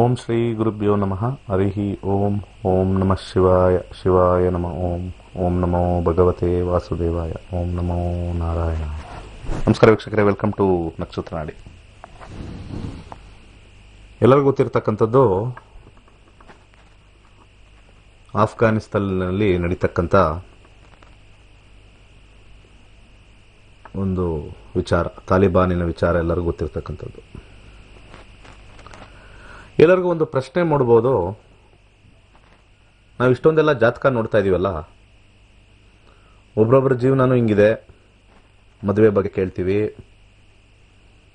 ಓಂ ಶ್ರೀ ಗುರುಭ್ಯೋ ನಮಃ ಹರಿ ಓಂ. ಓಂ ನಮಃ ಶಿವಾಯ. ಶಿವಾಯ ನಮಃ ಓಂ. ಓಂ ನಮೋ ಭಗವತೆ ವಾಸುದೇವಾಯ. ಓಂ ನಮೋ ನಾರಾಯಣ. ನಮಸ್ಕಾರ ವೀಕ್ಷಕರೇ, ವೆಲ್ಕಮ್ ಟು ನಕ್ಷತ್ರ ನಾಡಿ. ಎಲ್ಲರಿಗೂ ಗೊತ್ತಿರತಕ್ಕಂಥದ್ದು ಆಫ್ಘಾನಿಸ್ತಾನ್ನಲ್ಲಿ ನಡೀತಕ್ಕಂಥ ಒಂದು ವಿಚಾರ, ತಾಲಿಬಾನಿನ ವಿಚಾರ ಎಲ್ಲರಿಗೂ ಗೊತ್ತಿರತಕ್ಕಂಥದ್ದು. ಎಲ್ಲರಿಗೂ ಒಂದು ಪ್ರಶ್ನೆ ಮೂಡ್ಬೋದು, ನಾವು ಇಷ್ಟೊಂದೆಲ್ಲ ಜಾತಕ ನೋಡ್ತಾ ಇದೀವಲ್ಲ, ಒಬ್ರೊಬ್ಬರ ಜೀವನನೂ ಹಿಂಗಿದೆ, ಮದುವೆ ಬಗ್ಗೆ ಕೇಳ್ತೀವಿ,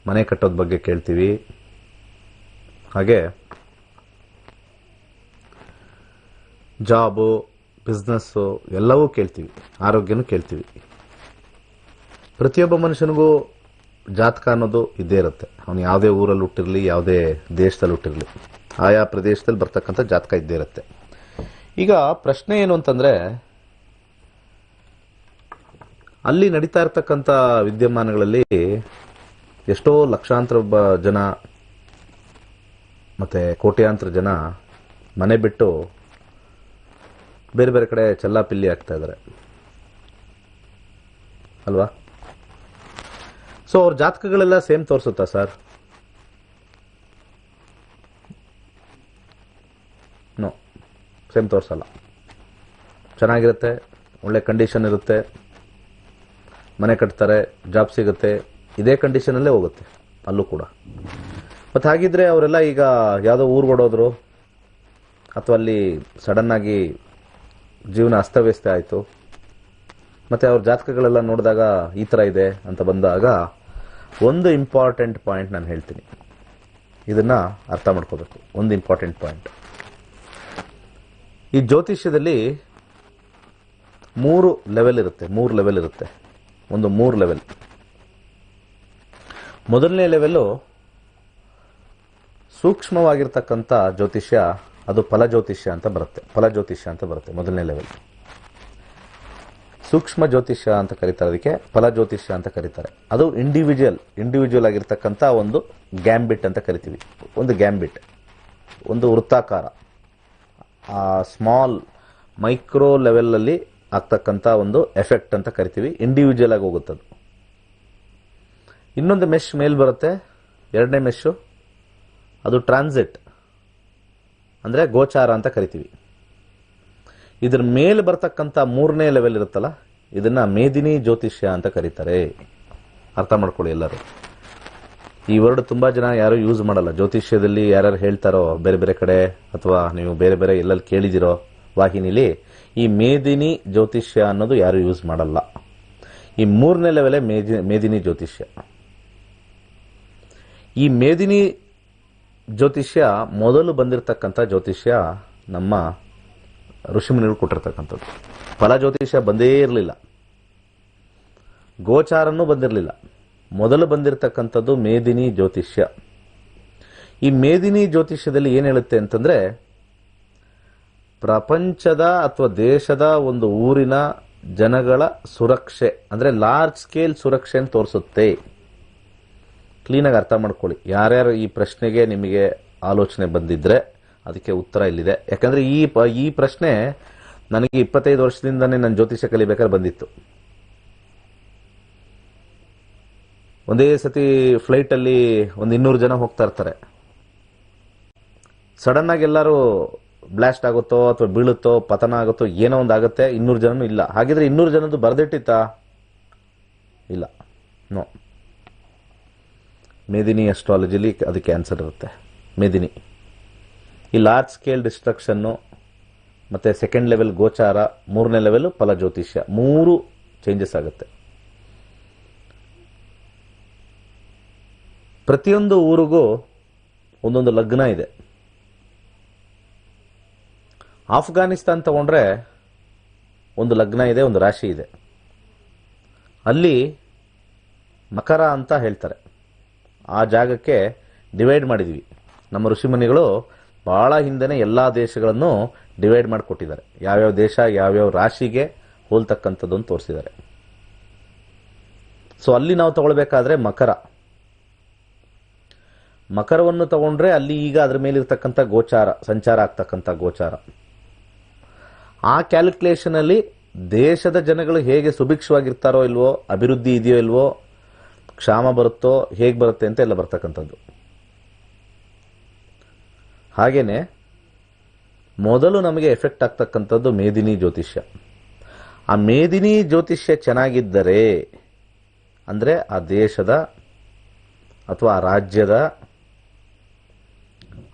ಮನೆ ಕಟ್ಟೋದ್ ಬಗ್ಗೆ ಕೇಳ್ತೀವಿ, ಹಾಗೆ ಜಾಬು, ಬಿಸ್ನೆಸ್ಸು ಎಲ್ಲವೂ ಕೇಳ್ತೀವಿ, ಆರೋಗ್ಯನೂ ಕೇಳ್ತೀವಿ. ಪ್ರತಿಯೊಬ್ಬ ಮನುಷ್ಯನಿಗೂ ಜಾತಕ ಅನ್ನೋದು ಇದ್ದೇ ಇರುತ್ತೆ. ಅವನು ಯಾವುದೇ ಊರಲ್ಲಿ ಹುಟ್ಟಿರಲಿ, ಯಾವುದೇ ದೇಶದಲ್ಲಿ ಹುಟ್ಟಿರಲಿ, ಆಯಾ ಪ್ರದೇಶದಲ್ಲಿ ಬರ್ತಕ್ಕಂಥ ಜಾತಕ ಇದ್ದೇ ಇರುತ್ತೆ. ಈಗ ಪ್ರಶ್ನೆ ಏನು ಅಂತಂದ್ರೆ, ಅಲ್ಲಿ ನಡೀತಾ ಇರ್ತಕ್ಕಂಥ ವಿದ್ಯಮಾನಗಳಲ್ಲಿ ಎಷ್ಟೋ ಲಕ್ಷಾಂತರ ಜನ ಮತ್ತೆ ಕೋಟ್ಯಾಂತರ ಜನ ಮನೆ ಬಿಟ್ಟು ಬೇರೆ ಬೇರೆ ಕಡೆ ಚೆಲ್ಲಾಪಿಲ್ಲಿ ಆಗ್ತಾ ಇದ್ದಾರೆ ಅಲ್ವಾ? ಸೊ ಅವ್ರ ಜಾತಕಗಳೆಲ್ಲ ಸೇಮ್ ತೋರಿಸುತ್ತಾ ಸರ್? ನೋ, ಸೇಮ್ ತೋರಿಸಲ್ಲ. ಚೆನ್ನಾಗಿರುತ್ತೆ, ಒಳ್ಳೆ ಕಂಡೀಷನ್ ಇರುತ್ತೆ, ಮನೆ ಕಟ್ತಾರೆ, ಜಾಬ್ ಸಿಗುತ್ತೆ, ಇದೇ ಕಂಡೀಷನಲ್ಲೇ ಹೋಗುತ್ತೆ ಅಲ್ಲೂ ಕೂಡ. ಮತ್ತು ಹಾಗಿದ್ರೆ ಅವರೆಲ್ಲ ಈಗ ಯಾವುದೋ ಊರು ಓಡೋದ್ರು ಅಥವಾ ಅಲ್ಲಿ ಸಡನ್ ಆಗಿ ಜೀವನ ಅಸ್ತವ್ಯಸ್ತ ಆಯಿತು, ಮತ್ತು ಅವ್ರ ಜಾತಕಗಳೆಲ್ಲ ನೋಡಿದಾಗ ಈ ಥರ ಇದೆ ಅಂತ ಬಂದಾಗ ಒಂದು ಇಂಪಾರ್ಟೆಂಟ್ ಪಾಯಿಂಟ್ ನಾನು ಹೇಳ್ತೀನಿ, ಇದನ್ನ ಅರ್ಥ ಮಾಡ್ಕೋಬೇಕು. ಒಂದು ಇಂಪಾರ್ಟೆಂಟ್ ಪಾಯಿಂಟ್, ಈ ಜ್ಯೋತಿಷ್ಯದಲ್ಲಿ ಮೂರು ಲೆವೆಲ್ ಇರುತ್ತೆ. ಒಂದು 3 ಲೆವೆಲ್. ಮೊದಲನೇ ಲೆವೆಲ್ಲು ಸೂಕ್ಷ್ಮವಾಗಿರ್ತಕ್ಕಂಥ ಜ್ಯೋತಿಷ್ಯ, ಅದು ಫಲಜ್ಯೋತಿಷ್ಯ ಅಂತ ಬರುತ್ತೆ. ಮೊದಲನೇ ಲೆವೆಲ್ ಸೂಕ್ಷ್ಮ ಜ್ಯೋತಿಷ್ಯ ಅಂತ ಕರೀತಾರೆ, ಅದಕ್ಕೆ ಫಲ ಜ್ಯೋತಿಷ್ಯ ಅಂತ ಕರೀತಾರೆ. ಅದು ಇಂಡಿವಿಜುವಲ್ ಆಗಿರ್ತಕ್ಕಂಥ ಒಂದು ಗ್ಯಾಂಬಿಟ್ ಅಂತ ಕರಿತೀವಿ. ಒಂದು ಗ್ಯಾಂಬಿಟ್, ಒಂದು ವೃತ್ತಾಕಾರ, ಆ ಸ್ಮಾಲ್ ಮೈಕ್ರೋ ಲೆವೆಲಲ್ಲಿ ಆಗ್ತಕ್ಕಂಥ ಒಂದು ಎಫೆಕ್ಟ್ ಅಂತ ಕರಿತೀವಿ. ಇಂಡಿವಿಜುವಲ್ ಆಗಿ ಹೋಗುತ್ತದು. ಇನ್ನೊಂದು ಮೆಶ್ ಮೇಲ್ ಬರುತ್ತೆ, ಎರಡನೇ ಮೆಶ್ಶು, ಅದು ಟ್ರಾನ್ಸಿಟ್ ಅಂದರೆ ಗೋಚಾರ ಅಂತ ಕರಿತೀವಿ. ಇದ್ರ ಮೇಲೆ ಬರ್ತಕ್ಕಂಥ 3ನೇ ಲೆವೆಲ್ ಇರುತ್ತಲ್ಲ, ಇದನ್ನ ಮೇದಿನಿ ಜ್ಯೋತಿಷ್ಯ ಅಂತ ಕರೀತಾರೆ. ಅರ್ಥ ಮಾಡ್ಕೊಳ್ಳಿ ಎಲ್ಲರೂ. ಈ ವರ್ಡ್ ತುಂಬಾ ಜನ ಯಾರು ಯೂಸ್ ಮಾಡಲ್ಲ. ಜ್ಯೋತಿಷ್ಯದಲ್ಲಿ ಯಾರು ಹೇಳ್ತಾರೋ ಬೇರೆ ಬೇರೆ ಕಡೆ, ಅಥವಾ ನೀವು ಬೇರೆ ಬೇರೆ ಎಲ್ಲೆಲ್ಲಿ ಕೇಳಿದಿರೋ ವಾಹಿನಿಲಿ, ಈ ಮೇದಿನಿ ಜ್ಯೋತಿಷ್ಯ ಅನ್ನೋದು ಯಾರು ಯೂಸ್ ಮಾಡಲ್ಲ. ಈ 3ನೇ ಲೆವೆಲೇ ಮೇದಿನಿ ಜ್ಯೋತಿಷ್ಯ. ಈ ಮೇದಿನಿ ಜ್ಯೋತಿಷ್ಯ ಮೊದಲು ಬಂದಿರತಕ್ಕಂಥ ಜ್ಯೋತಿಷ್ಯ ನಮ್ಮ ಋಷಿಮುನಿಗಳು ಕೊಟ್ಟಿರ್ತಕ್ಕಂಥದ್ದು. ಫಲ ಜ್ಯೋತಿಷ್ಯ ಬಂದೇ ಇರಲಿಲ್ಲ, ಗೋಚಾರನೂ ಬಂದಿರಲಿಲ್ಲ. ಮೊದಲು ಬಂದಿರತಕ್ಕಂಥದ್ದು ಮೇದಿನಿ ಜ್ಯೋತಿಷ್ಯ. ಈ ಮೇದಿನಿ ಜ್ಯೋತಿಷ್ಯದಲ್ಲಿ ಏನು ಹೇಳುತ್ತೆ ಅಂತಂದ್ರೆ, ಪ್ರಪಂಚದ ಅಥವಾ ದೇಶದ ಒಂದು ಊರಿನ ಜನಗಳ ಸುರಕ್ಷೆ, ಅಂದ್ರೆ ಲಾರ್ಜ್ ಸ್ಕೇಲ್ ಸುರಕ್ಷೆ ಅಂತ ತೋರಿಸುತ್ತೆ. ಕ್ಲೀನಾಗಿ ಅರ್ಥ ಮಾಡ್ಕೊಳ್ಳಿ. ಯಾರ್ಯಾರು ಈ ಪ್ರಶ್ನೆಗೆ ನಿಮಗೆ ಆಲೋಚನೆ ಬಂದಿದ್ರೆ ಅದಕ್ಕೆ ಉತ್ತರ ಇಲ್ಲಿದೆ. ಯಾಕಂದ್ರೆ ಈ ಪ್ರಶ್ನೆ ನನಗೆ 25 ವರ್ಷದಿಂದಾನೇ ನನ್ನ ಜ್ಯೋತಿಷ್ಯ ಕಲಿಬೇಕಾದ್ರೆ ಬಂದಿತ್ತು. ಒಂದೇ ಸತಿ ಫ್ಲೈಟ್ ಅಲ್ಲಿ 200 ಜನ ಹೋಗ್ತಾ ಇರ್ತಾರೆ. ಸಡನ್ ಆಗಿ ಎಲ್ಲರೂ ಬ್ಲಾಸ್ಟ್ ಆಗುತ್ತೋ ಅಥವಾ ಬೀಳುತ್ತೋ, ಪತನ ಆಗುತ್ತೋ, ಏನೋ ಒಂದು ಆಗುತ್ತೆ, 200 ಜನನೂ ಇಲ್ಲ. ಹಾಗಿದ್ರೆ 200 ಜನದ್ದು ಬರ್ದಿಟ್ಟಿತ್ತಾ? ಇಲ್ಲ, ನೋ. ಮೇದಿನಿ ಅಸ್ಟ್ರಾಲಜಿಲಿ ಅದಕ್ಕೆ ಆನ್ಸರ್ ಇರುತ್ತೆ. ಮೇದಿನಿ ಈ ಲಾರ್ಜ್ ಸ್ಕೇಲ್ ಡಿಸ್ಟ್ರಕ್ಷನ್ನು, ಮತ್ತೆ ಸೆಕೆಂಡ್ ಲೆವೆಲ್ ಗೋಚಾರ, 3ನೇ ಲೆವೆಲ್ ಫಲ ಜ್ಯೋತಿಷ್ಯ, 3 ಚೇಂಜಸ್ ಆಗುತ್ತೆ. ಪ್ರತಿಯೊಂದು ಊರಿಗೂ ಒಂದೊಂದು ಲಗ್ನ ಇದೆ. ಆಫ್ಘಾನಿಸ್ತಾನ್ ತಗೊಂಡ್ರೆ ಒಂದು ಲಗ್ನ ಇದೆ, ಒಂದು ರಾಶಿ ಇದೆ. ಅಲ್ಲಿ ಮಕರ ಅಂತ ಹೇಳ್ತಾರೆ. ಆ ಜಾಗಕ್ಕೆ ಡಿವೈಡ್ ಮಾಡಿದೀವಿ. ನಮ್ಮ ಋಷಿಮುನಿಗಳು ಬಹಳ ಹಿಂದೆನೆ ಎಲ್ಲಾ ದೇಶಗಳನ್ನು ಡಿವೈಡ್ ಮಾಡಿಕೊಟ್ಟಿದ್ದಾರೆ. ಯಾವ್ಯಾವ ದೇಶ ಯಾವ್ಯಾವ ರಾಶಿಗೆ ಹೋಲ್ತಕ್ಕಂಥದ್ದು ಅಂತ ತೋರಿಸಿದ್ದಾರೆ. ಸೊ ಅಲ್ಲಿ ನಾವು ತಗೊಳ್ಬೇಕಾದ್ರೆ ಮಕರವನ್ನು ತಗೊಂಡ್ರೆ ಅಲ್ಲಿ ಈಗ ಅದ್ರ ಮೇಲಿರ್ತಕ್ಕಂಥ ಗೋಚಾರ ಸಂಚಾರ ಆಗ್ತಕ್ಕಂಥ ಗೋಚಾರ. ಆ ಕ್ಯಾಲ್ಕುಲೇಷನ್ ಅಲ್ಲಿ ದೇಶದ ಜನಗಳು ಹೇಗೆ ಸುಭಿಕ್ಷವಾಗಿರ್ತಾರೋ ಇಲ್ವೋ, ಅಭಿವೃದ್ಧಿ ಇದೆಯೋ ಇಲ್ವೋ, ಕ್ಷಾಮ ಬರುತ್ತೋ, ಹೇಗೆ ಬರುತ್ತೆ ಅಂತ ಎಲ್ಲ ಬರ್ತಕ್ಕಂಥದ್ದು. ಹಾಗೇನೆ ಮೊದಲು ನಮಗೆ ಎಫೆಕ್ಟ್ ಆಗ್ತಕ್ಕಂಥದ್ದು ಮೇದಿನಿ ಜ್ಯೋತಿಷ್ಯ. ಆ ಮೇದಿನಿ ಜ್ಯೋತಿಷ್ಯ ಚೆನ್ನಾಗಿದ್ದರೆ ಅಂದರೆ ಆ ದೇಶದ ಅಥವಾ ಆ ರಾಜ್ಯದ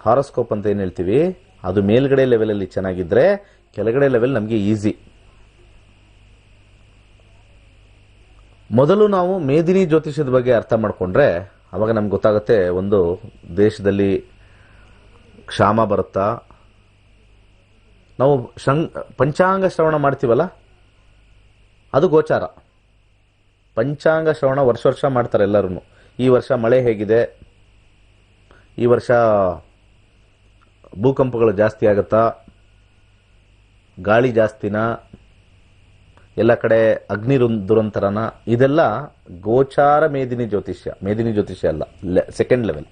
ಹಾರೋಸ್ಕೋಪ್ ಅಂತ ಏನು ಹೇಳ್ತೀವಿ ಅದು ಮೇಲ್ಗಡೆ ಲೆವೆಲಲ್ಲಿ ಚೆನ್ನಾಗಿದ್ದರೆ ಕೆಳಗಡೆ ಲೆವೆಲ್ ನಮಗೆ ಈಸಿ. ಮೊದಲು ನಾವು ಮೇದಿನಿ ಜ್ಯೋತಿಷ್ಯದ ಬಗ್ಗೆ ಅರ್ಥ ಮಾಡಿಕೊಂಡ್ರೆ ಅವಾಗ ನಮ್ಗೆ ಗೊತ್ತಾಗುತ್ತೆ, ಒಂದು ದೇಶದಲ್ಲಿ ಕ್ಷಾಮ ಬರುತ್ತಾ. ನಾವು ಪಂಚಾಂಗ ಶ್ರವಣ ಮಾಡ್ತೀವಲ್ಲ ಅದು ಗೋಚಾರ. ಪಂಚಾಂಗ ಶ್ರವಣ ವರ್ಷ ಮಾಡ್ತಾರೆ ಎಲ್ಲರೂ. ಈ ವರ್ಷ ಮಳೆ ಹೇಗಿದೆ, ಈ ವರ್ಷ ಭೂಕಂಪಗಳು ಜಾಸ್ತಿ ಆಗುತ್ತಾ, ಗಾಳಿ ಜಾಸ್ತಿನಾ, ಎಲ್ಲ ಕಡೆ ಅಗ್ನಿ ದುರಂತರನ, ಇದೆಲ್ಲ ಗೋಚಾರ ಮೇದಿನಿ ಜ್ಯೋತಿಷ್ಯ. ಮೇದಿನಿ ಜ್ಯೋತಿಷ್ಯ ಅಲ್ಲ, ಸೆಕೆಂಡ್ ಲೆವೆಲ್.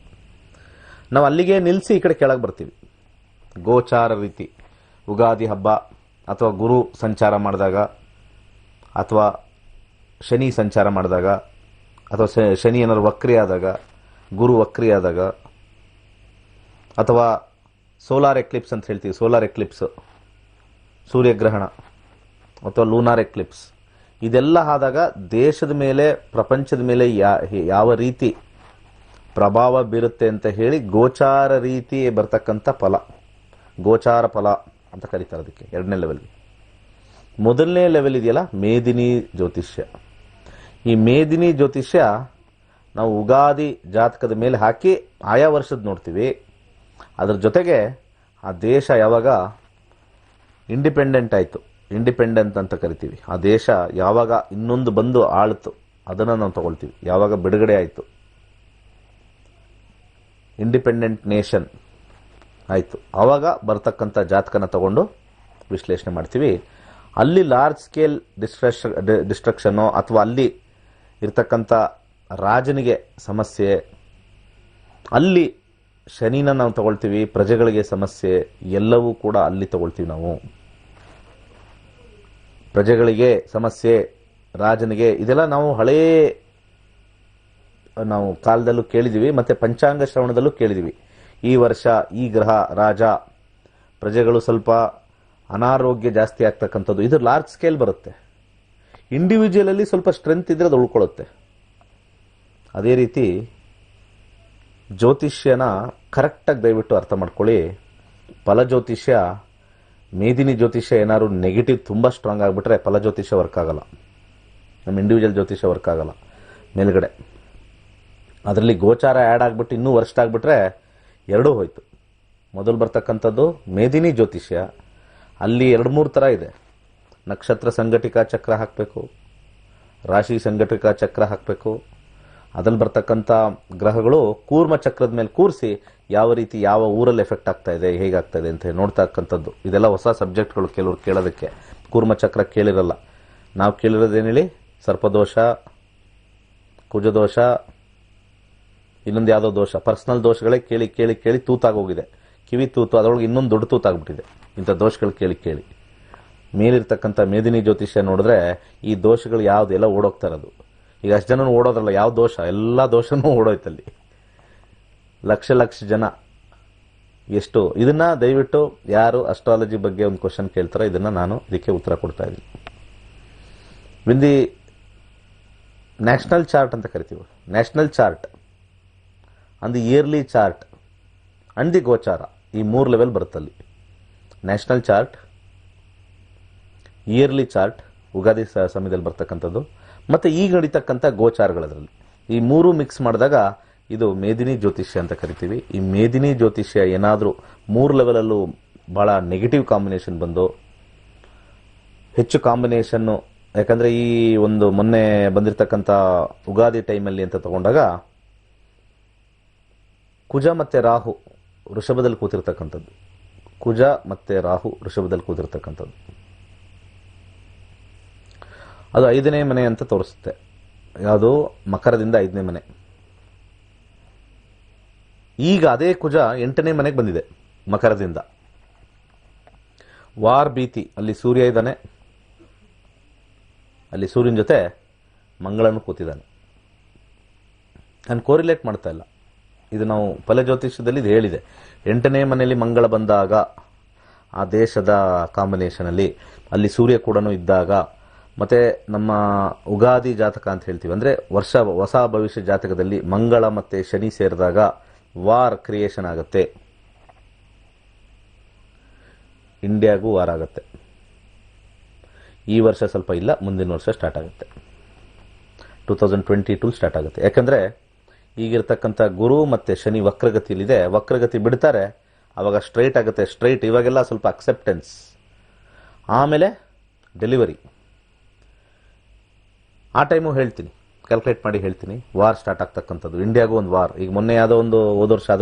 ನಾವು ಅಲ್ಲಿಗೆ ನಿಲ್ಲಿಸಿ ಈ ಕಡೆ ಕೆಳಗೆ ಬರ್ತೀವಿ. ಗೋಚಾರ ರೀತಿ ಉಗಾದಿ ಹಬ್ಬ ಅಥವಾ ಗುರು ಸಂಚಾರ ಮಾಡಿದಾಗ ಅಥವಾ ಶನಿ ಸಂಚಾರ ಮಾಡಿದಾಗ ಅಥವಾ ಶನಿ ಏನಾದ್ರು ವಕ್ರಿ ಆದಾಗ, ಗುರು ವಕ್ರಿ ಆದಾಗ, ಅಥವಾ ಸೋಲಾರ್ ಎಕ್ಲಿಪ್ಸ್ ಅಂತ ಹೇಳ್ತೀವಿ. ಸೋಲಾರ್ ಎಕ್ಲಿಪ್ಸ್ ಸೂರ್ಯಗ್ರಹಣ ಅಥವಾ ಲೂನಾರ್ ಎಕ್ಲಿಪ್ಸ್, ಇದೆಲ್ಲ ಆದಾಗ ದೇಶದ ಮೇಲೆ ಪ್ರಪಂಚದ ಮೇಲೆ ಯಾವ ರೀತಿ ಪ್ರಭಾವ ಬೀರುತ್ತೆ ಅಂತ ಹೇಳಿ ಗೋಚಾರ ರೀತಿ ಬರ್ತಕ್ಕಂಥ ಫಲ, ಗೋಚಾರ ಫಲ ಅಂತ ಕರೀತಾರೆ ಅದಕ್ಕೆ. ಎರಡನೇ ಲೆವೆಲ್ಗೆ. ಮೊದಲನೇ ಲೆವೆಲ್ ಇದೆಯಲ್ಲ ಮೇದಿನಿ ಜ್ಯೋತಿಷ್ಯ. ಈ ಮೇದಿನಿ ಜ್ಯೋತಿಷ್ಯ ನಾವು ಉಗಾದಿ ಜಾತಕದ ಮೇಲೆ ಹಾಕಿ ಆಯಾ ವರ್ಷದ ನೋಡ್ತೀವಿ. ಅದ್ರ ಜೊತೆಗೆ ಆ ದೇಶ ಯಾವಾಗ ಇಂಡಿಪೆಂಡೆಂಟ್ ಆಯಿತು, ಇಂಡಿಪೆಂಡೆಂಟ್ ಅಂತ ಕರಿತೀವಿ, ಆ ದೇಶ ಯಾವಾಗ ಇನ್ನೊಂದು ಬಂದು ಆಳ್ತು ಅದನ್ನು ನಾವು ತಗೊಳ್ತೀವಿ. ಯಾವಾಗ ಬಿಡುಗಡೆ ಆಯಿತು, ಇಂಡಿಪೆಂಡೆಂಟ್ ನೇಷನ್ ಆಯಿತು, ಆವಾಗ ಬರ್ತಕ್ಕಂಥ ಜಾತಕನ ತಗೊಂಡು ವಿಶ್ಲೇಷಣೆ ಮಾಡ್ತೀವಿ. ಅಲ್ಲಿ ಲಾರ್ಜ್ ಸ್ಕೇಲ್ ಡಿಸ್ಟ್ರಕ್ಷನ್ನು ಅಥವಾ ಅಲ್ಲಿ ಇರ್ತಕ್ಕಂಥ ರಾಜನಿಗೆ ಸಮಸ್ಯೆ, ಅಲ್ಲಿ ಶನಿನ ನಾವು ತಗೊಳ್ತೀವಿ, ಪ್ರಜೆಗಳಿಗೆ ಸಮಸ್ಯೆ, ಎಲ್ಲವೂ ಕೂಡ ಅಲ್ಲಿ ತಗೊಳ್ತೀವಿ ನಾವು. ಪ್ರಜೆಗಳಿಗೆ ಸಮಸ್ಯೆ, ರಾಜನಿಗೆ, ಇದೆಲ್ಲ ನಾವು ಹಳೇ ನಾವು ಕಾಲದಲ್ಲೂ ಕೇಳಿದೀವಿ, ಮತ್ತೆ ಪಂಚಾಂಗ ಶ್ರವಣದಲ್ಲೂ ಕೇಳಿದೀವಿ. ಈ ವರ್ಷ ಈ ಗ್ರಹ ರಾಜ, ಪ್ರಜೆಗಳು ಸ್ವಲ್ಪ ಅನಾರೋಗ್ಯ ಜಾಸ್ತಿ ಆಗ್ತಕ್ಕಂಥದ್ದು, ಇದು ಲಾರ್ಜ್ ಸ್ಕೇಲ್ ಬರುತ್ತೆ. ಇಂಡಿವಿಜುವಲ್ ಅಲ್ಲಿ ಸ್ವಲ್ಪ ಸ್ಟ್ರೆಂತ್ ಇದ್ರೆ ಅದು ಉಳ್ಕೊಳ್ಳುತ್ತೆ. ಅದೇ ರೀತಿ ಜ್ಯೋತಿಷ್ಯನ ಕರೆಕ್ಟಾಗಿ ದಯವಿಟ್ಟು ಅರ್ಥ ಮಾಡ್ಕೊಳ್ಳಿ. ಫಲ ಜ್ಯೋತಿಷ್ಯ, ಮೇದಿನಿ ಜ್ಯೋತಿಷ್ಯ ಏನಾದ್ರು ನೆಗೆಟಿವ್ ತುಂಬ ಸ್ಟ್ರಾಂಗ್ ಆಗಿಬಿಟ್ರೆ ಫಲ ಜ್ಯೋತಿಷ್ಯ ವರ್ಕ್ ಆಗಲ್ಲ, ನಮ್ಮ ಇಂಡಿವಿಜುವಲ್ ಜ್ಯೋತಿಷ್ಯ ವರ್ಕ್ ಆಗಲ್ಲ ಮೇಲ್ಗಡೆ. ಅದರಲ್ಲಿ ಗೋಚಾರ ಆ್ಯಡ್ ಆಗಿಬಿಟ್ಟು ಇನ್ನೂ ವರ್ಸ್ಟ್ ಆಗಿಬಿಟ್ರೆ ಎರಡೂ ಹೋಯ್ತು. ಮೊದಲು ಬರ್ತಕ್ಕಂಥದ್ದು ಮೇದಿನಿ ಜ್ಯೋತಿಷ್ಯ, ಅಲ್ಲಿ 2-3 ಥರ ಇದೆ. ನಕ್ಷತ್ರ ಸಂಘಟಿಕ ಚಕ್ರ ಹಾಕಬೇಕು, ರಾಶಿ ಸಂಘಟಿಕ ಚಕ್ರ ಹಾಕಬೇಕು. ಅದ್ರಲ್ಲಿ ಬರ್ತಕ್ಕಂಥ ಗ್ರಹಗಳು ಕೂರ್ಮ ಚಕ್ರದ ಮೇಲೆ ಕೂರಿಸಿ ಯಾವ ರೀತಿ ಯಾವ ಊರಲ್ಲಿ ಎಫೆಕ್ಟ್ ಆಗ್ತಾ ಇದೆ, ಹೇಗಾಗ್ತಾ ಇದೆ ಅಂತ ನೋಡ್ತಕ್ಕಂಥದ್ದು. ಇದೆಲ್ಲ ಹೊಸ ಸಬ್ಜೆಕ್ಟ್ಗಳು ಕೆಲವರು ಕೇಳೋದಕ್ಕೆ. ಕೂರ್ಮ ಚಕ್ರ ಕೇಳಿರಲ್ಲ. ನಾವು ಕೇಳಿರೋದೇನೇಳಿ ಸರ್ಪದೋಷ, ಕುಜದೋಷ, ಇನ್ನೊಂದು ಯಾವುದೋ ದೋಷ, ಪರ್ಸನಲ್ ದೋಷಗಳೇ ಕೇಳಿ ಕೇಳಿ ಕೇಳಿ ತೂತಾಗೋಗಿದೆ. ಕಿವಿ ತೂತು, ಅದರೊಳಗೆ ಇನ್ನೊಂದು ದೊಡ್ಡ ತೂತಾಗ್ಬಿಟ್ಟಿದೆ ಇಂಥ ದೋಷಗಳು ಕೇಳಿ ಕೇಳಿ. ಮೇಲಿರ್ತಕ್ಕಂಥ ಮೇದಿನಿ ಜ್ಯೋತಿಷ್ಯ ನೋಡಿದ್ರೆ ಈ ದೋಷಗಳು ಯಾವುದೆಲ್ಲ ಓಡೋಗ್ತಾ ಇರೋದು. ಈಗ ಅಷ್ಟು ಜನ ಓಡೋದ್ರಲ್ಲ, ಯಾವ ದೋಷ, ಎಲ್ಲ ದೋಷನೂ ಓಡೋಯ್ತಲ್ಲಿ. ಲಕ್ಷ ಜನ ಎಷ್ಟು. ಇದನ್ನ ದಯವಿಟ್ಟು ಯಾರು ಅಸ್ಟ್ರಾಲಜಿ ಬಗ್ಗೆ ಒಂದು ಕ್ವಶನ್ ಕೇಳ್ತಾರೋ ಇದನ್ನ ನಾನು ಇದಕ್ಕೆ ಉತ್ತರ ಕೊಡ್ತಾ ಇದ್ದೀನಿ. ವಿನ್ ದಿ ನ್ಯಾಷನಲ್ ಚಾರ್ಟ್ ಅಂತ ಕರಿತೀವಿ, ನ್ಯಾಷನಲ್ ಚಾರ್ಟ್ ಅಂದ್ ಇಯರ್ಲಿ ಚಾರ್ಟ್ ಅಂಡ್ ದಿ ಗೋಚಾರ, ಈ 3 ಲೆವೆಲ್ ಬರುತ್ತಲ್ಲಿ. National chart, yearly chart Ugadi ಸಮಯದಲ್ಲಿ ಬರ್ತಕ್ಕಂಥದ್ದು, ಮತ್ತೆ ಈಗ ನಡೀತಕ್ಕಂಥ ಗೋಚಾರಗಳದ್ರಲ್ಲಿ ಈ 3 ಮಿಕ್ಸ್ ಮಾಡಿದಾಗ ಇದು ಮೇದಿನಿ ಜ್ಯೋತಿಷ್ಯ ಅಂತ ಕರಿತೀವಿ. ಈ ಮೇದಿನಿ ಜ್ಯೋತಿಷ್ಯ ಏನಾದರೂ 3 ಲೆವೆಲಲ್ಲೂ ಭಾಳ ನೆಗೆಟಿವ್ ಕಾಂಬಿನೇಷನ್ ಬಂದು, ಹೆಚ್ಚು ಕಾಂಬಿನೇಷನ್ನು, ಯಾಕಂದರೆ ಈ ಒಂದು ಮೊನ್ನೆ ಬಂದಿರತಕ್ಕಂಥ ಉಗಾದಿ ಟೈಮಲ್ಲಿ ಅಂತ ತಗೊಂಡಾಗ ಕುಜ ಮತ್ತು ರಾಹು ವೃಷಭದಲ್ಲಿ ಕೂತಿರ್ತಕ್ಕಂಥದ್ದು, ಕುಜ ಮತ್ತು ರಾಹು ವೃಷಭದಲ್ಲಿ ಕೂತಿರ್ತಕ್ಕಂಥದ್ದು, ಅದು 5ನೇ ಮನೆ ಅಂತ ತೋರಿಸುತ್ತೆ. ಯಾವುದು? ಮಕರದಿಂದ 5ನೇ ಮನೆ. ಈಗ ಅದೇ ಕುಜ 8ನೇ ಮನೆಗೆ ಬಂದಿದೆ ಮಕರದಿಂದ. ವಾರ್ ಭೀತಿ, ಅಲ್ಲಿ ಸೂರ್ಯ ಇದ್ದಾನೆ, ಅಲ್ಲಿ ಸೂರ್ಯನ ಜೊತೆ ಮಂಗಳನು ಕೂತಿದ್ದಾನೆ. ನಾನು ಕೋರಿಲೇಟ್ ಮಾಡ್ತಾ ಇಲ್ಲ, ಇದು ನಾವು ಫಲಜ್ಯೋತಿಷ್ಯದಲ್ಲಿ ಇದು ಹೇಳಿದೆ. 8ನೇ ಮನೆಯಲ್ಲಿ ಮಂಗಳ ಬಂದಾಗ ಆ ದೇಶದ ಕಾಂಬಿನೇಷನಲ್ಲಿ ಅಲ್ಲಿ ಸೂರ್ಯ ಕೂಡ ಇದ್ದಾಗ, ಮತ್ತು ನಮ್ಮ ಉಗಾದಿ ಜಾತಕ ಅಂತ ಹೇಳ್ತೀವಿ, ಅಂದರೆ ಹೊಸ ಭವಿಷ್ಯ ಜಾತಕದಲ್ಲಿ ಮಂಗಳ ಮತ್ತು ಶನಿ ಸೇರಿದಾಗ ವಾರ್ ಕ್ರಿಯೇಷನ್ ಆಗುತ್ತೆ. ಇಂಡಿಯಾಗೂ ವಾರ್ ಆಗುತ್ತೆ. ಈ ವರ್ಷ ಸ್ವಲ್ಪ ಇಲ್ಲ, ಮುಂದಿನ ವರ್ಷ ಸ್ಟಾರ್ಟ್ ಆಗುತ್ತೆ. 2022 ಸ್ಟಾರ್ಟ್ ಆಗುತ್ತೆ. ಯಾಕಂದರೆ ಈಗಿರ್ತಕ್ಕಂಥ ಗುರು ಮತ್ತು ಶನಿ ವಕ್ರಗತಿಯಲ್ಲಿದೆ. ವಕ್ರಗತಿ ಬಿಡ್ತಾರೆ, ಆವಾಗ ಸ್ಟ್ರೈಟ್ ಆಗುತ್ತೆ. ಸ್ಟ್ರೈಟ್ ಇವಾಗೆಲ್ಲ ಸ್ವಲ್ಪ ಅಕ್ಸೆಪ್ಟೆನ್ಸ್, ಆಮೇಲೆ ಡೆಲಿವರಿ. ಆ ಟೈಮು ಹೇಳ್ತೀನಿ, ಕ್ಯಾಲ್ಕುಲೇಟ್ ಮಾಡಿ ಹೇಳ್ತೀನಿ. ವಾರ್ ಸ್ಟಾರ್ಟ್ ಆಗ್ತಕ್ಕಂಥದ್ದು, ಇಂಡಿಯಾಗೂ ಒಂದು ವಾರ್. ಈಗ ಮೊನ್ನೆ ಯಾವುದೋ ಒಂದು ಹೋದ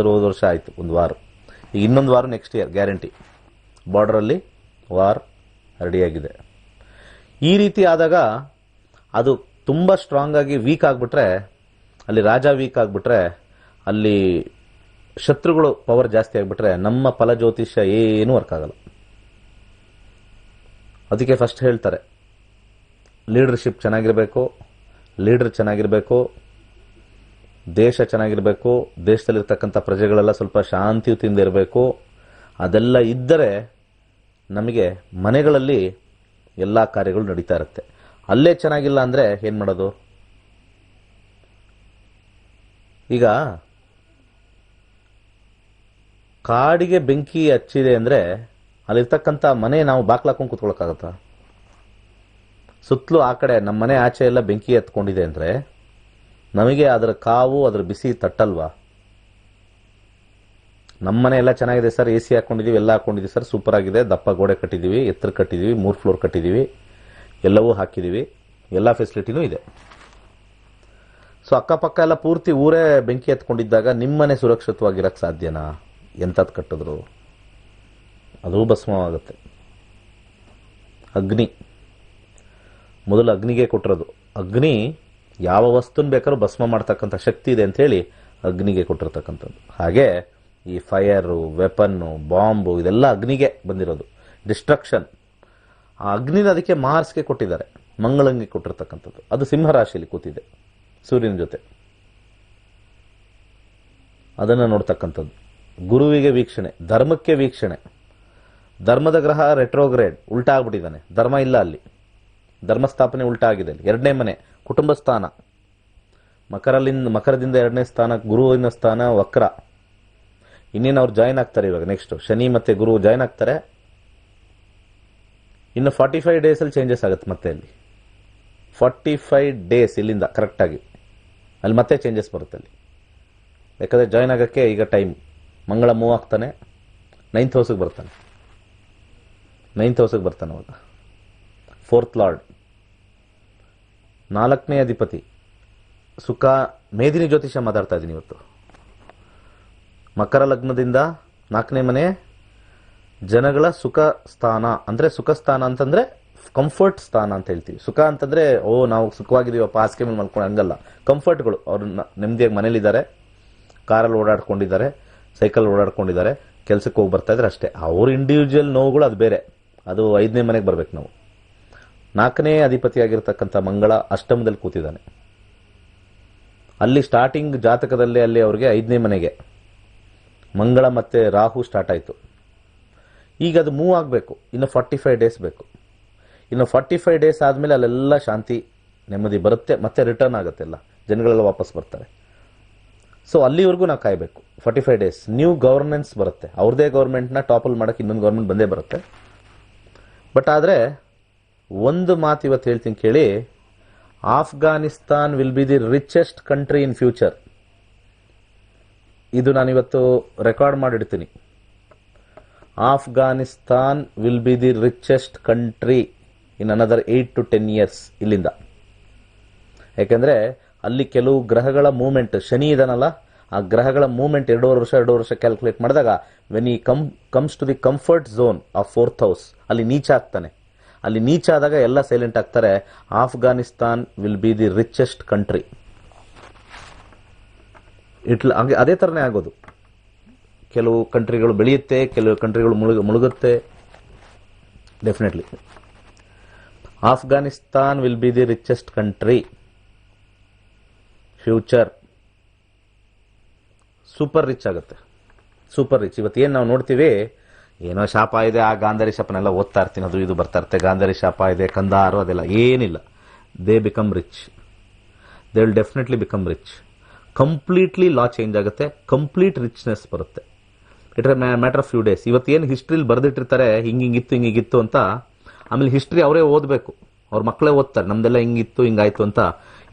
ವರ್ಷ ಆಯಿತು ಒಂದು ವಾರ್. ಈಗ ಇನ್ನೊಂದು ವಾರ ನೆಕ್ಸ್ಟ್ ಇಯರ್ ಗ್ಯಾರಂಟಿ. ಬಾರ್ಡ್ರಲ್ಲಿ ವಾರ್ ರೆಡಿಯಾಗಿದೆ. ಈ ರೀತಿ ಆದಾಗ ಅದು ತುಂಬ ಸ್ಟ್ರಾಂಗ್ ಆಗಿ ವೀಕ್ ಆಗಿಬಿಟ್ರೆ, ಅಲ್ಲಿ ರಾಜ ವೀಕ್ ಆಗಿಬಿಟ್ರೆ, ಅಲ್ಲಿ ಶತ್ರುಗಳು ಪವರ್ ಜಾಸ್ತಿ ಆಗಿಬಿಟ್ರೆ ನಮ್ಮ ಫಲಜ್ಯೋತಿಷ್ಯ ಏನೂ ವರ್ಕ್ ಆಗಲ್ಲ. ಅದಕ್ಕೆ ಫಸ್ಟ್ ಹೇಳ್ತಾರೆ, ಲೀಡರ್ಶಿಪ್ ಚೆನ್ನಾಗಿರಬೇಕು, ಲೀಡರ್ ಚೆನ್ನಾಗಿರಬೇಕು, ದೇಶ ಚೆನ್ನಾಗಿರಬೇಕು, ದೇಶದಲ್ಲಿರ್ತಕ್ಕಂಥ ಪ್ರಜೆಗಳೆಲ್ಲ ಸ್ವಲ್ಪ ಶಾಂತಿಯುತಿಯಿಂದ ಇರಬೇಕು. ಅದೆಲ್ಲ ಇದ್ದರೆ ನಮಗೆ ಮನೆಗಳಲ್ಲಿ ಎಲ್ಲ ಕಾರ್ಯಗಳು ನಡೀತಾ ಇರುತ್ತೆ. ಅಲ್ಲೇ ಚೆನ್ನಾಗಿಲ್ಲ ಅಂದರೆ ಏನು ಮಾಡೋದು? ಈಗ ಕಾಡಿಗೆ ಬೆಂಕಿ ಹಚ್ಚಿದೆ ಅಂದರೆ ಅಲ್ಲಿರ್ತಕ್ಕಂಥ ಮನೆ ನಾವು ಬಾಕ್ಲಾಕೊಂಡು ಕೂತ್ಕೊಳ್ಳೋಕ್ಕಾಗತ್ತಾ? ಸುತ್ತಲೂ ಆ ಕಡೆ ನಮ್ಮ ಮನೆ ಆಚೆ ಎಲ್ಲ ಬೆಂಕಿ ಎತ್ಕೊಂಡಿದೆ ಅಂದರೆ ನಮಗೆ ಅದರ ಕಾವು, ಅದರ ಬಿಸಿ ತಟ್ಟಲ್ವಾ? ನಮ್ಮ ಮನೆ ಎಲ್ಲ ಚೆನ್ನಾಗಿದೆ ಸರ್, AC ಹಾಕೊಂಡಿದ್ದೀವಿ, ಎಲ್ಲ ಹಾಕೊಂಡಿದ್ದೀವಿ ಸರ್, ಸೂಪರ್ ಆಗಿದೆ, ದಪ್ಪ ಗೋಡೆ ಕಟ್ಟಿದ್ದೀವಿ, ಎತ್ತರ ಕಟ್ಟಿದ್ದೀವಿ, 3 ಫ್ಲೋರ್ ಕಟ್ಟಿದ್ದೀವಿ, ಎಲ್ಲವೂ ಹಾಕಿದ್ದೀವಿ, ಎಲ್ಲ ಫೆಸಿಲಿಟಿನೂ ಇದೆ. ಸೊ ಅಕ್ಕಪಕ್ಕ ಎಲ್ಲ ಪೂರ್ತಿ ಊರೇ ಬೆಂಕಿ ಎತ್ಕೊಂಡಿದ್ದಾಗ ನಿಮ್ಮನೆ ಸುರಕ್ಷಿತವಾಗಿರಕ್ಕೆ ಸಾಧ್ಯನಾ? ಎಂಥದ್ದು ಕಟ್ಟಿದ್ರು ಅದು ಭಸ್ಮವಾಗುತ್ತೆ. ಅಗ್ನಿ ಮೊದಲು ಅಗ್ನಿಗೆ ಕೊಟ್ಟಿರೋದು. ಅಗ್ನಿ ಯಾವ ವಸ್ತುನ ಬೇಕಾದ್ರೂ ಭಸ್ಮ ಮಾಡ್ತಕ್ಕಂಥ ಶಕ್ತಿ ಇದೆ ಅಂಥೇಳಿ ಅಗ್ನಿಗೆ ಕೊಟ್ಟಿರ್ತಕ್ಕಂಥದ್ದು. ಹಾಗೆ ಈ ಫೈರು, ವೆಪನ್ನು, ಬಾಂಬು ಇದೆಲ್ಲ ಅಗ್ನಿಗೆ ಬಂದಿರೋದು, ಡಿಸ್ಟ್ರಕ್ಷನ್. ಆ ಅಗ್ನಿನ ಅದಕ್ಕೆ ಮಾರ್ಸ್ಗೆ ಕೊಟ್ಟಿದ್ದಾರೆ, ಮಂಗಳಂಗೆ ಕೊಟ್ಟಿರ್ತಕ್ಕಂಥದ್ದು. ಅದು ಸಿಂಹರಾಶಿಯಲ್ಲಿ ಕೂತಿದೆ ಸೂರ್ಯನ ಜೊತೆ, ಅದನ್ನು ನೋಡ್ತಕ್ಕಂಥದ್ದು. ಗುರುವಿಗೆ ವೀಕ್ಷಣೆ, ಧರ್ಮಕ್ಕೆ ವೀಕ್ಷಣೆ. ಧರ್ಮದ ಗ್ರಹ ರೆಟ್ರೋಗ್ರೇಡ್, ಉಲ್ಟಾ ಆಗ್ಬಿಟ್ಟಿದ್ದಾನೆ, ಧರ್ಮ ಇಲ್ಲ ಅಲ್ಲಿ, ಧರ್ಮಸ್ಥಾಪನೆ ಉಲ್ಟಾ ಆಗಿದೆ ಅಲ್ಲಿ. 2ನೇ ಮನೆ ಕುಟುಂಬ ಸ್ಥಾನ, ಮಕರದಿಂದ 2ನೇ ಸ್ಥಾನ, ಗುರುವಿನ ಸ್ಥಾನ ವಕ್ರ. ಇನ್ನೇನು ಅವ್ರು ಜಾಯ್ನ್ ಆಗ್ತಾರೆ ಇವಾಗ. ನೆಕ್ಸ್ಟ್ ಶನಿ ಮತ್ತೆ ಗುರು ಜಾಯ್ನ್ ಆಗ್ತಾರೆ. ಇನ್ನು 45 ಡೇಸಲ್ಲಿ ಚೇಂಜಸ್ ಆಗುತ್ತೆ ಮತ್ತೆ ಅಲ್ಲಿ. 45 ಡೇಸ್ ಇಲ್ಲಿಂದ ಕರೆಕ್ಟಾಗಿ ಅಲ್ಲಿ ಮತ್ತೆ ಚೇಂಜಸ್ ಬರುತ್ತೆ ಅಲ್ಲಿ. ಯಾಕಂದರೆ ಜಾಯ್ನ್ ಆಗೋಕ್ಕೆ ಈಗ ಟೈಮ್. ಮಂಗಳ ಮೂವ್ ಆಗ್ತಾನೆ, 9th ಹೌಸಿಗೆ ಬರ್ತಾನೆ. 9th ಹೌಸಿಗೆ ಬರ್ತಾನೆ ಅವಾಗ. 4th ಲಾರ್ಡ್, 4ನೇ ಅಧಿಪತಿ ಸುಖ. ಮೇದಿನಿ ಜ್ಯೋತಿಷ ಮಾತಾಡ್ತಾ ಇದ್ದೀನಿ ಇವತ್ತು. ಮಕರ ಲಗ್ನದಿಂದ 4ನೇ ಮನೆ ಜನಗಳ ಸುಖ ಸ್ಥಾನ. ಅಂದರೆ ಸುಖ ಸ್ಥಾನ ಅಂತಂದರೆ ಕಂಫರ್ಟ್ ಸ್ಥಾನ ಅಂತ ಹೇಳ್ತೀವಿ. ಸುಖ ಅಂತಂದರೆ ನಾವು ಸುಖವಾಗಿದ್ದೀವಪ್ಪ ಹಾಸಿಗೆ ಮೇಲೆ ಮಲ್ಕೊಂಡು, ಹಂಗಲ್ಲ. ಕಂಫರ್ಟ್ಗಳು. ಅವರು ನೆಮ್ಮದಿಯಾಗಿ ಮನೇಲಿದ್ದಾರೆ, ಕಾರಲ್ಲಿ ಓಡಾಡ್ಕೊಂಡಿದ್ದಾರೆ, ಸೈಕಲ್ ಓಡಾಡ್ಕೊಂಡಿದ್ದಾರೆ, ಕೆಲಸಕ್ಕೆ ಹೋಗಿ ಬರ್ತಾ ಇದ್ದಾರೆ ಅಷ್ಟೇ. ಅವ್ರ ಇಂಡಿವಿಜುವಲ್ ನೋವುಗಳು ಅದು ಬೇರೆ. ಅದು 5ನೇ ಮನೆಗೆ ಬರ್ಬೇಕು ನಾವು. 4ನೇ ಅಧಿಪತಿಯಾಗಿರ್ತಕ್ಕಂಥ ಮಂಗಳ ಅಷ್ಟಮದಲ್ಲಿ ಕೂತಿದ್ದಾನೆ. ಅಲ್ಲಿ ಸ್ಟಾರ್ಟಿಂಗ್ ಜಾತಕದಲ್ಲಿ ಅಲ್ಲಿ ಅವ್ರಿಗೆ 5ನೇ ಮನೆಗೆ ಮಂಗಳ ಮತ್ತು ರಾಹು ಸ್ಟಾರ್ಟ್ ಆಯಿತು. ಈಗ ಅದು ಮೂವ್ ಆಗಬೇಕು. ಇನ್ನು 45 ಡೇಸ್ ಬೇಕು. ಇನ್ನು 45 ಡೇಸ್ ಆದಮೇಲೆ ಅಲ್ಲೆಲ್ಲ ಶಾಂತಿ ನೆಮ್ಮದಿ ಬರುತ್ತೆ, ಮತ್ತೆ ರಿಟರ್ನ್ ಆಗುತ್ತೆ, ಎಲ್ಲ ಜನಗಳೆಲ್ಲ ವಾಪಸ್ ಬರ್ತಾರೆ. ಸೊ ಅಲ್ಲಿವರೆಗೂ ನಾವು ಕಾಯಬೇಕು. 45 ಡೇಸ್ ನ್ಯೂ ಗವರ್ನೆನ್ಸ್ ಬರುತ್ತೆ. ಅವ್ರದೇ ಗೌರ್ಮೆಂಟ್ನ ಟಾಪಲ್ ಮಾಡೋಕ್ಕೆ ಇನ್ನೊಂದು ಗೌರ್ಮೆಂಟ್ ಬಂದೇ ಬರುತ್ತೆ. ಬಟ್ ಆದರೆ ಒಂದು ಮಾತು ಇವತ್ತು ಹೇಳ್ತೀನಿ ಕೇಳಿ, Afghanistan will be the richest country in future. ಇದು ನಾನಿವತ್ತು ರೆಕಾರ್ಡ್ ಮಾಡಿಡ್ತೀನಿ. Afghanistan will be the richest country in another 8 to 10 years ಇಲ್ಲಿಂದ. ಯಾಕೆಂದರೆ ಅಲ್ಲಿ ಕೆಲವು ಗ್ರಹಗಳ ಮೂವ್ಮೆಂಟ್, ಶನಿ ಇದನ್ನಲ್ಲ, ಆ ಗ್ರಹಗಳ ಮೂವ್ಮೆಂಟ್ 2 ವರ್ಷ ಕ್ಯಾಲ್ಕುಲೇಟ್ ಮಾಡಿದಾಗ when he comes to the comfort zone of 4th house, ಅಲ್ಲಿ ನೀಚ ಆಗ್ತಾನೆ. ಅಲ್ಲಿ ನೀಚ ಆದಾಗ ಎಲ್ಲ ಸೈಲೆಂಟ್ ಆಗ್ತಾರೆ. Afghanistan will be the richest country. ಅದೇ ಥರನೇ ಆಗೋದು. ಕೆಲವು ಕಂಟ್ರಿಗಳು ಬೆಳೆಯುತ್ತೆ, ಕೆಲವು ಕಂಟ್ರಿಗಳು ಮುಳುಗುತ್ತೆ. Definitely Afghanistan will be the richest country. Future super rich ಆಗುತ್ತೆ, ಸೂಪರ್ ರಿಚ್. ಇವತ್ತೇನು ನಾವು ನೋಡ್ತೀವಿ, ಏನೋ ಶಾಪ ಇದೆ, ಆ ಗಾಂಧಾರಿ ಶಾಪನೆಲ್ಲ ಓದ್ತಾ ಇರ್ತೀನಿ, ಅದು ಇದು ಬರ್ತಾ ಇರುತ್ತೆ, ಗಾಂಧಾರಿ ಶಾಪ ಇದೆ, ಕಂದಾರು, ಅದೆಲ್ಲ ಏನಿಲ್ಲ. They become rich, they will definitely become rich. Completely law change ಆಗುತ್ತೆ, ಕಂಪ್ಲೀಟ್ ರಿಚ್ನೆಸ್ ಬರುತ್ತೆ. It matter of few days. ಇವತ್ತೇನು ಹಿಸ್ಟ್ರಿಲಿ ಬರೆದಿಟ್ಟಿರ್ತಾರೆ ಹಿಂಗಿತ್ತು ಅಂತ, ಆಮೇಲೆ ಹಿಸ್ಟ್ರಿ ಅವರೇ ಓದಬೇಕು, ಅವ್ರ ಮಕ್ಕಳೇ ಓದ್ತಾರೆ, ನಮ್ದೆಲ್ಲ ಹಿಂಗಿತ್ತು ಹಿಂಗಾಯ್ತು ಅಂತ.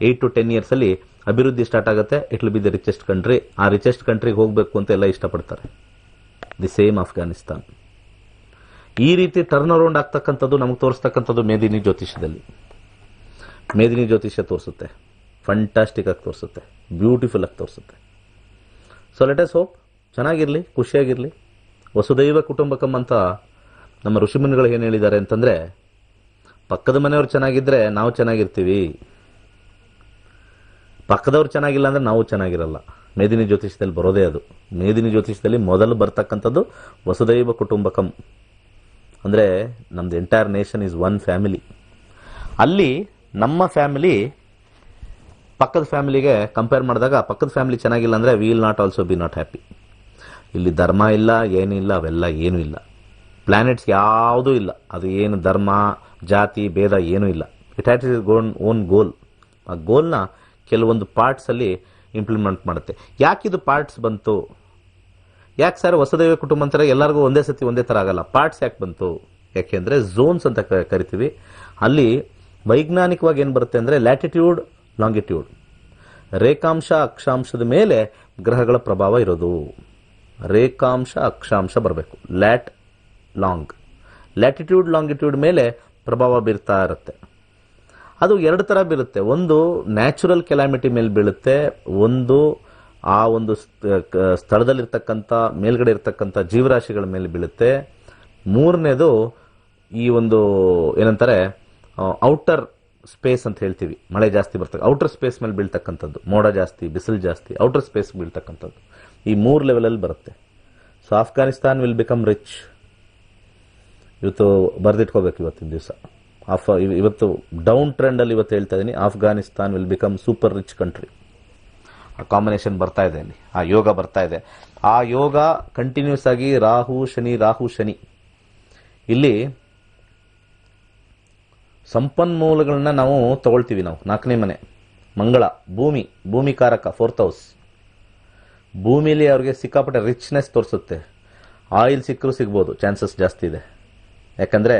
8 to 10 years ಅಲ್ಲಿ ಅಭಿವೃದ್ಧಿ ಸ್ಟಾರ್ಟ್ ಆಗುತ್ತೆ. It will be the richest country. ಆ ರಿಚೆಸ್ಟ್ ಕಂಟ್ರಿಗೆ ಹೋಗಬೇಕು ಅಂತ ಎಲ್ಲ ಇಷ್ಟಪಡ್ತಾರೆ. The same Afghanistan. ಈ ರೀತಿ ಟರ್ನ್ ಅರೌಂಡ್ ಆಗ್ತಕ್ಕಂಥದ್ದು ನಮಗೆ ತೋರಿಸ್ತಕ್ಕಂಥದ್ದು ಮೇದಿನಿ ಜ್ಯೋತಿಷ್ಯದಲ್ಲಿ. ಮೇದಿನಿ ಜ್ಯೋತಿಷ್ಯ ತೋರಿಸುತ್ತೆ, ಫಂಟಾಸ್ಟಿಕ್ ಆಗಿ ತೋರಿಸುತ್ತೆ, ಬ್ಯೂಟಿಫುಲ್ ಆಗಿ ತೋರಿಸುತ್ತೆ. ಸೊ ಲೆಟ್ ಅಸ್ ಹೋಪ್ ಚೆನ್ನಾಗಿರಲಿ, ಖುಷಿಯಾಗಿರಲಿ. ವಸುದೈವ ಕುಟುಂಬಕಂ ಅಂತ ನಮ್ಮ ಋಷಿಮುನಿಗಳು ಏನು ಹೇಳಿದ್ದಾರೆ ಅಂತಂದರೆ, ಪಕ್ಕದ ಮನೆಯವ್ರು ಚೆನ್ನಾಗಿದ್ದರೆ ನಾವು ಚೆನ್ನಾಗಿರ್ತೀವಿ, ಪಕ್ಕದವ್ರು ಚೆನ್ನಾಗಿಲ್ಲ ಅಂದರೆ ನಾವು ಚೆನ್ನಾಗಿರಲ್ಲ. ಮೇದಿನಿ ಜ್ಯೋತಿಷ್ಯದಲ್ಲಿ ಬರೋದೇ ಅದು. ಮೇದಿನಿ ಜ್ಯೋತಿಷ್ಯದಲ್ಲಿ ಮೊದಲು ಬರ್ತಕ್ಕಂಥದ್ದು ವಸುದೈವ ಕುಟುಂಬಕಂ. ಅಂದರೆ ನಮ್ದು entire nation is one family. ಅಲ್ಲಿ ನಮ್ಮ ಫ್ಯಾಮಿಲಿ ಪಕ್ಕದ ಫ್ಯಾಮಿಲಿಗೆ ಕಂಪೇರ್ ಮಾಡಿದಾಗ ಪಕ್ಕದ ಫ್ಯಾಮಿಲಿ ಚೆನ್ನಾಗಿಲ್ಲ ಅಂದರೆ we will not also be not happy. ಇಲ್ಲಿ ಧರ್ಮ ಇಲ್ಲ, ಏನಿಲ್ಲ, ಅವೆಲ್ಲ ಏನೂ ಇಲ್ಲ. ಪ್ಲಾನೆಟ್ಸ್ ಯಾವುದೂ ಇಲ್ಲ. ಅದು ಏನು ಧರ್ಮ ಜಾತಿ ಭೇದ ಏನೂ ಇಲ್ಲ. ಇಟ್ ಹ್ಯಾಸ್ ಇಸ್ ಓನ್ ಗೋಲ್. ಆ ಗೋಲ್ನ ಕೆಲವೊಂದು ಪಾರ್ಟ್ಸಲ್ಲಿ ಇಂಪ್ಲಿಮೆಂಟ್ ಮಾಡುತ್ತೆ. ಯಾಕಿದು ಪಾರ್ಟ್ಸ್ ಬಂತು? ಯಾಕೆ ಸರ್ ವಸುದೈವ ಕುಟುಂಬ ಅಂತಾರೆ ಎಲ್ಲರಿಗೂ ಒಂದೇ ಸತಿ ಒಂದೇ ಥರ ಆಗಲ್ಲ? ಪಾರ್ಟ್ಸ್ ಯಾಕೆ ಬಂತು? ಯಾಕೆಂದರೆ ಝೋನ್ಸ್ ಅಂತ ಕರಿತೀವಿ. ಅಲ್ಲಿ ವೈಜ್ಞಾನಿಕವಾಗಿ ಏನು ಬರುತ್ತೆ ಅಂದರೆ ಲ್ಯಾಟಿಟ್ಯೂಡ್, ಲಾಂಗಿಟ್ಯೂಡ್, ರೇಖಾಂಶ ಅಕ್ಷಾಂಶದ ಮೇಲೆ ಗ್ರಹಗಳ ಪ್ರಭಾವ ಇರೋದು. ರೇಖಾಂಶ ಅಕ್ಷಾಂಶ ಬರಬೇಕು, ಲಾಂಗ್. ಲ್ಯಾಟಿಟ್ಯೂಡ್ ಲಾಂಗಿಟ್ಯೂಡ್ ಮೇಲೆ ಪ್ರಭಾವ ಬೀರ್ತಾ ಇರುತ್ತೆ. ಅದು 2 ಥರ ಬೀರುತ್ತೆ. ಒಂದು ನ್ಯಾಚುರಲ್ ಕೆಲಾಮಿಟಿ ಮೇಲೆ ಬೀಳುತ್ತೆ, ಒಂದು ಆ ಒಂದು ಸ್ಥಳದಲ್ಲಿರ್ತಕ್ಕಂಥ ಮೇಲ್ಗಡೆ ಇರ್ತಕ್ಕಂಥ ಜೀವರಾಶಿಗಳ ಮೇಲೆ ಬೀಳುತ್ತೆ. ಮೂರನೇದು ಈ ಒಂದು ಏನಂತಾರೆ ಔಟರ್ ಸ್ಪೇಸ್ ಅಂತ ಹೇಳ್ತೀವಿ, ಮಳೆ ಜಾಸ್ತಿ ಬರ್ತಕ್ಕ ಔಟರ್ ಸ್ಪೇಸ್ ಮೇಲೆ ಬೀಳ್ತಕ್ಕಂಥದ್ದು, ಮೋಡ ಜಾಸ್ತಿ, ಬಿಸಿಲು ಜಾಸ್ತಿ, ಔಟರ್ ಸ್ಪೇಸ್ ಬೀಳ್ತಕ್ಕಂಥದ್ದು. ಈ 3 ಲೆವೆಲಲ್ಲಿ ಬರುತ್ತೆ. So Afghanistan will become rich. ಇವತ್ತು ಬರೆದಿಟ್ಕೋಬೇಕು ಇವತ್ತಿನ ದಿವಸ. ಇವತ್ತು ಡೌನ್ ಟ್ರೆಂಡಲ್ಲಿ ಇವತ್ತು ಹೇಳ್ತಾ ಇದ್ದೀನಿ, Afghanistan will become super rich country. ಆ ಕಾಂಬಿನೇಷನ್ ಬರ್ತಾ ಇದೆ, ಅಲ್ಲಿ ಆ ಯೋಗ ಬರ್ತಾ ಇದೆ. ಆ ಯೋಗ ಕಂಟಿನ್ಯೂಸ್ ಆಗಿ ರಾಹು ಶನಿ ಇಲ್ಲಿ ಸಂಪನ್ಮೂಲಗಳನ್ನ ನಾವು ತಗೊಳ್ತೀವಿ. ನಾವು 4ನೇ ಮನೆ ಮಂಗಳ, ಭೂಮಿ ಕಾರಕ 4th house. ಭೂಮಿಲಿ ಅವ್ರಿಗೆ ಸಿಕ್ಕಾಪಟ್ಟೆ ರಿಚ್ನೆಸ್ ತೋರಿಸುತ್ತೆ. ಆಯಿಲ್ ಸಿಕ್ಕರೂ ಸಿಗ್ಬೋದು, ಚಾನ್ಸಸ್ ಜಾಸ್ತಿ ಇದೆ. ಯಾಕಂದರೆ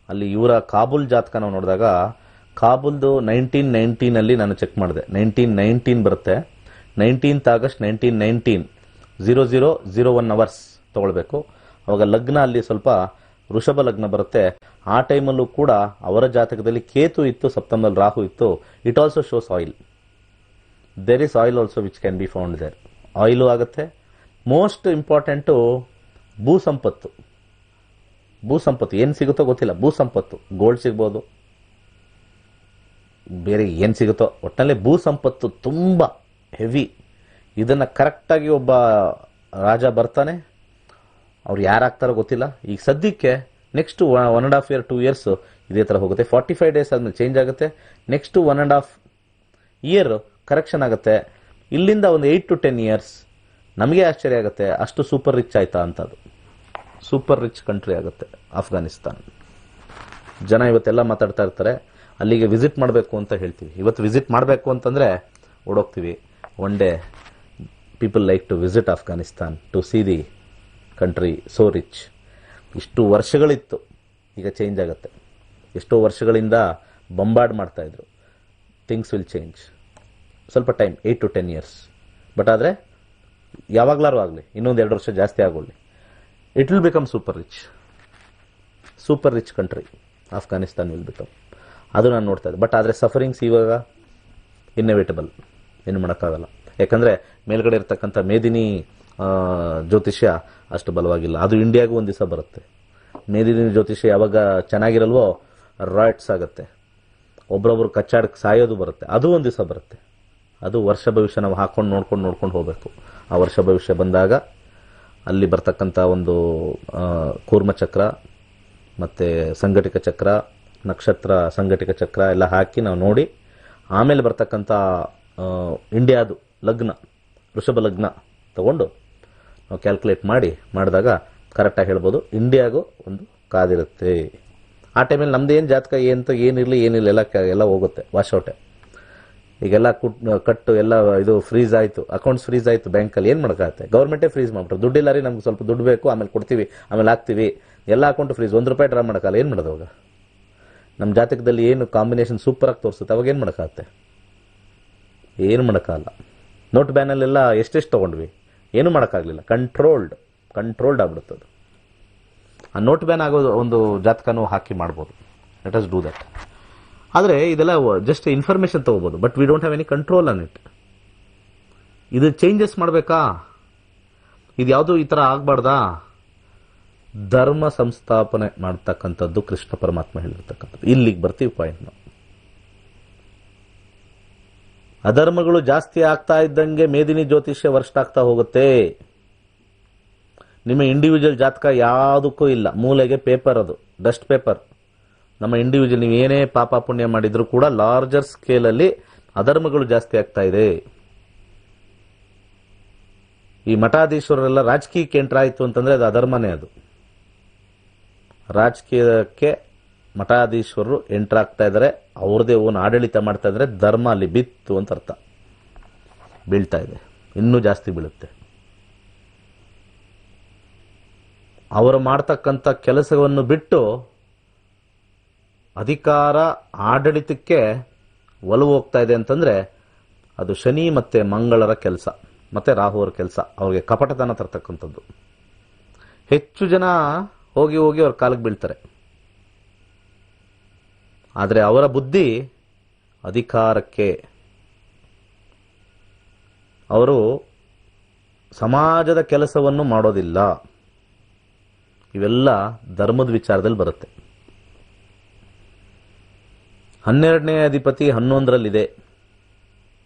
ಅಲ್ಲಿ ಇವರ ಕಾಬೂಲ್ ಜಾತಕ ನಾವು ನೋಡಿದಾಗ, ಕಾಬೂಲ್ದು 1919 ನಾನು ಚೆಕ್ ಮಾಡಿದೆ, 1919 ಬರುತ್ತೆ. 19th August 1919 0001 hours ತಗೊಳ್ಬೇಕು. ಅವಾಗ ಲಗ್ನ ಅಲ್ಲಿ ಸ್ವಲ್ಪ ವೃಷಭ ಲಗ್ನ ಬರುತ್ತೆ. ಆ ಟೈಮಲ್ಲೂ ಕೂಡ ಅವರ ಜಾತಕದಲ್ಲಿ ಕೇತು ಇತ್ತು, ಸಪ್ತಮದಲ್ಲಿ ರಾಹು ಇತ್ತು. It also shows oil. There is oil also which can be found there. Oil ಆಗುತ್ತೆ. ಮೋಸ್ಟ್ ಇಂಪಾರ್ಟೆಂಟು ಭೂಸಂಪತ್ತು ಏನು ಸಿಗುತ್ತೋ ಗೊತ್ತಿಲ್ಲ. ಭೂಸಂಪತ್ತು ಗೋಲ್ಡ್ ಸಿಗ್ಬೋದು, ಬೇರೆ ಏನು ಸಿಗುತ್ತೋ, ಒಟ್ಟಿನಲ್ಲಿ ಭೂಸಂಪತ್ತು ತುಂಬ ಹೆವಿ. ಇದನ್ನು ಕರೆಕ್ಟಾಗಿ ಒಬ್ಬ ರಾಜ ಬರ್ತಾನೆ, ಅವ್ರು ಯಾರಾಗ್ತಾರೋ ಗೊತ್ತಿಲ್ಲ. ಈಗ ಸದ್ಯಕ್ಕೆ ನೆಕ್ಸ್ಟ್ 1.5 year 2 years ಇದೇ ಥರ ಹೋಗುತ್ತೆ. 45 days ಆದಮೇಲೆ ಚೇಂಜ್ ಆಗುತ್ತೆ. ನೆಕ್ಸ್ಟ್ 1.5 year ಕರೆಕ್ಷನ್ ಆಗುತ್ತೆ. ಇಲ್ಲಿಂದ ಒಂದು 8 to 10 years ನಮಗೆ ಆಶ್ಚರ್ಯ ಆಗುತ್ತೆ, ಅಷ್ಟು ಸೂಪರ್ ರಿಚ್ ಆಯ್ತಾ ಅಂತ. ಅದು ಸೂಪರ್ ರಿಚ್ ಕಂಟ್ರಿ ಆಗುತ್ತೆ ಆಫ್ಘಾನಿಸ್ತಾನ್. ಜನ ಇವತ್ತೆಲ್ಲ ಮಾತಾಡ್ತಾ ಇರ್ತಾರೆ, ಅಲ್ಲಿಗೆ ವಿಸಿಟ್ ಮಾಡಬೇಕು ಅಂತ ಹೇಳ್ತೀವಿ. ಇವತ್ತು ವಿಸಿಟ್ ಮಾಡಬೇಕು ಅಂತಂದರೆ ಓಡೋಗ್ತೀವಿ. One day people like to visit Afghanistan to see the country so rich. ಇಷ್ಟು ವರ್ಷಗಳಿತ್ತು, ಈಗ ಚೇಂಜ್ ಆಗುತ್ತೆ. ಎಷ್ಟೋ ವರ್ಷಗಳಿಂದ ಬಂಬಾರ್ಡ್ ಮಾಡ್ತಾಯಿದ್ರು. Things will change. ಸ್ವಲ್ಪ ಟೈಮ್, 8 to 10 years. ಬಟ್ ಆದರೆ ಯಾವಾಗಲಾರು ಆಗಲಿ, ಇನ್ನೊಂದು 2 ವರ್ಷ ಜಾಸ್ತಿ ಆಗೋಳ್ಳಿ, it will become super rich country. Afghanistan will become. ಅದು ನಾನು ನೋಡ್ತಾ ಇದ್ದೆ. ಬಟ್ ಆದರೆ ಸಫರಿಂಗ್ಸ್ ಇವಾಗ ಇನ್ನೆವಿಟಬಲ್, ಏನು ಮಾಡೋಕ್ಕಾಗಲ್ಲ. ಯಾಕಂದರೆ ಮೇಲ್ಗಡೆ ಇರ್ತಕ್ಕಂಥ ಮೇದಿನಿ ಜ್ಯೋತಿಷ್ಯ ಅಷ್ಟು ಬಲವಾಗಿಲ್ಲ. ಅದು ಇಂಡಿಯಾಗೂ ಒಂದು ದಿವಸ ಬರುತ್ತೆ. ಮೇದಿನಿ ಜ್ಯೋತಿಷ್ಯ ಯಾವಾಗ ಚೆನ್ನಾಗಿರಲ್ವೋ ರಾಯ್ಟ್ಸ್ ಆಗುತ್ತೆ, ಒಬ್ರೊಬ್ರು ಕಚ್ಚಾಡಕ್ಕೆ ಸಾಯೋದು ಬರುತ್ತೆ. ಅದು ಒಂದು ದಿವಸ ಬರುತ್ತೆ. ಅದು ವರ್ಷ ಭವಿಷ್ಯ ನಾವು ಹಾಕೊಂಡು ನೋಡ್ಕೊಂಡು ಹೋಗಬೇಕು. ಆ ವರ್ಷ ಭವಿಷ್ಯ ಬಂದಾಗ ಅಲ್ಲಿ ಬರ್ತಕ್ಕಂಥ ಒಂದು ಕೂರ್ಮ ಚಕ್ರ ಮತ್ತು ಸಂಘಟಿಕ ಚಕ್ರ, ನಕ್ಷತ್ರ ಸಂಘಟಿಕ ಚಕ್ರ ಎಲ್ಲ ಹಾಕಿ ನಾವು ನೋಡಿ, ಆಮೇಲೆ ಬರ್ತಕ್ಕಂಥ ಇಂಡಿಯಾದು ಲಗ್ನ, ವೃಷಭ ಲಗ್ನ ತಗೊಂಡು ನಾವು ಕ್ಯಾಲ್ಕುಲೇಟ್ ಮಾಡಿದಾಗ ಕರೆಕ್ಟಾಗಿ ಹೇಳ್ಬೋದು. ಇಂಡಿಯಾಗೂ ಒಂದು ಕಾದಿರುತ್ತೆ. ಆ ಟೈಮಲ್ಲಿ ನಮ್ದು ಏನು ಜಾತಕ ಏನಿರಲಿ ಎಲ್ಲ ಹೋಗುತ್ತೆ, ವಾಶೌಟೆ. ಈಗೆಲ್ಲ ಕಟ್ಟು ಎಲ್ಲ ಇದು ಫ್ರೀಸ್ ಆಯಿತು, ಅಕೌಂಟ್ಸ್ ಫ್ರೀಸ್ ಆಯಿತು ಬ್ಯಾಂಕಲ್ಲಿ. ಏನು ಮಾಡೋಕ್ಕಾಗುತ್ತೆ? ಗೌರ್ಮೆಂಟೇ ಫ್ರೀಸ್ ಮಾಡ್ಬಿಟ್ರು. ದುಡ್ಡಿಲ್ಲ ರೀ, ನಮ್ಗೆ ಸ್ವಲ್ಪ ದುಡ್ಡು ಬೇಕು, ಆಮೇಲೆ ಕೊಡ್ತೀವಿ, ಆಮೇಲೆ ಹಾಕ್ತೀವಿ. ಎಲ್ಲ ಅಕೌಂಟು ಫ್ರೀಸ್. ₹1 ಡ್ರಾ ಮಾಡೋಕ್ಕಲ್ಲ. ಏನು ಮಾಡೋದು ಅವಾಗ? ನಮ್ಮ ಜಾತಕದಲ್ಲಿ ಏನು ಕಾಂಬಿನೇಷನ್ ಸೂಪರಾಗಿ ತೋರಿಸುತ್ತೆ, ಅವಾಗ ಏನು ಮಾಡೋಕ್ಕಾಗುತ್ತೆ? ಏನು ಮಾಡೋಕ್ಕಾಗಲ್ಲ. ನೋಟ್ ಬ್ಯಾನಲ್ಲೆಲ್ಲ ಎಷ್ಟೆಷ್ಟು ತೊಗೊಂಡ್ವಿ, ಏನೂ ಮಾಡೋಕ್ಕಾಗಲಿಲ್ಲ. ಕಂಟ್ರೋಲ್ಡ್ ಆಗ್ಬಿಡುತ್ತದು. ಆ ನೋಟ್ ಬ್ಯಾನ್ ಆಗೋದು ಒಂದು ಜಾತಕನೂ ಹಾಕಿ ಮಾಡ್ಬೋದು. Let us do that. ಆದರೆ ಇದೆಲ್ಲ ಜಸ್ಟ್ ಇನ್ಫಾರ್ಮೇಷನ್ ತೊಗೋಬೋದು, but we don't have any control on it. ಇದು ಚೇಂಜಸ್ ಮಾಡಬೇಕಾ? ಇದು ಯಾವುದೂ ಈ ಥರ ಆಗಬಾರ್ದಾ? ಧರ್ಮ ಸಂಸ್ಥಾಪನೆ ಮಾಡ್ತಕ್ಕಂಥದ್ದು ಕೃಷ್ಣ ಪರಮಾತ್ಮ ಹೇಳಿರ್ತಕ್ಕಂಥದ್ದು. ಇಲ್ಲಿಗೆ ಬರ್ತೀವಿ ಪಾಯಿಂಟ್ ನಾವು. ಅಧರ್ಮಗಳು ಜಾಸ್ತಿ ಆಗ್ತಾ ಇದ್ದಂಗೆ ಮೇದಿನಿ ಜ್ಯೋತಿಷ್ಯ ವರ್ಷ ಆಗ್ತಾ ಹೋಗುತ್ತೆ. ನಿಮ್ಮ ಇಂಡಿವಿಜುವಲ್ ಜಾತಕ ಯಾವುದಕ್ಕೂ ಇಲ್ಲ, ಮೂಲೆಗೆ ಪೇಪರ್, ಅದು ಡಸ್ಟ್ ಪೇಪರ್. ನಮ್ಮ ಇಂಡಿವಿಜುವಲ್ ನೀವು ಏನೇ ಪಾಪ ಪುಣ್ಯ ಮಾಡಿದ್ರು ಕೂಡ ಲಾರ್ಜರ್ ಸ್ಕೇಲಲ್ಲಿ ಅಧರ್ಮಗಳು ಜಾಸ್ತಿ ಆಗ್ತಾ ಇದೆ. ಈ ಮಠಾಧೀಶ್ವರೆಲ್ಲ ರಾಜಕೀಯಕ್ಕೆ ಎಂಟ್ರ್ ಆಯಿತು ಅಂತಂದ್ರೆ ಅದು ಅಧರ್ಮನೇ. ಅದು ರಾಜಕೀಯಕ್ಕೆ ಮಠಾಧೀಶ್ವರರು ಎಂಟ್ರ್ ಆಗ್ತಾ ಇದ್ದಾರೆ, ಅವ್ರದೇ ಓನ್ ಆಡಳಿತ ಮಾಡ್ತಾ ಇದ್ದಾರೆ, ಧರ್ಮ ಅಲ್ಲಿ ಬಿತ್ತು ಅಂತ ಅರ್ಥ. ಬೀಳ್ತಾ ಇದೆ, ಇನ್ನೂ ಜಾಸ್ತಿ ಬೀಳುತ್ತೆ. ಅವರು ಮಾಡ್ತಕ್ಕಂಥ ಕೆಲಸವನ್ನು ಬಿಟ್ಟು ಅಧಿಕಾರ ಆಡಳಿತಕ್ಕೆ ಒಲವು ಹೋಗ್ತಾ ಇದೆ ಅಂತಂದ್ರೆ ಅದು ಶನಿ ಮತ್ತೆ ಮಂಗಳರ ಕೆಲಸ, ಮತ್ತೆ ರಾಹುವರ ಕೆಲಸ. ಅವ್ರಿಗೆ ಕಪಟತನ ತರ್ತಕ್ಕಂಥದ್ದು. ಹೆಚ್ಚು ಜನ ಹೋಗಿ ಅವ್ರ ಕಾಲಿಗೆ ಬೀಳ್ತಾರೆ. ಆದರೆ ಅವರ ಬುದ್ಧಿ ಅಧಿಕಾರಕ್ಕೆ. ಅವರು ಸಮಾಜದ ಕೆಲಸವನ್ನು ಮಾಡೋದಿಲ್ಲ. ಇವೆಲ್ಲ ಧರ್ಮದ ವಿಚಾರದಲ್ಲಿ ಬರುತ್ತೆ. 12ನೇ ಅಧಿಪತಿ 11ರಲ್ಲಿದೆ.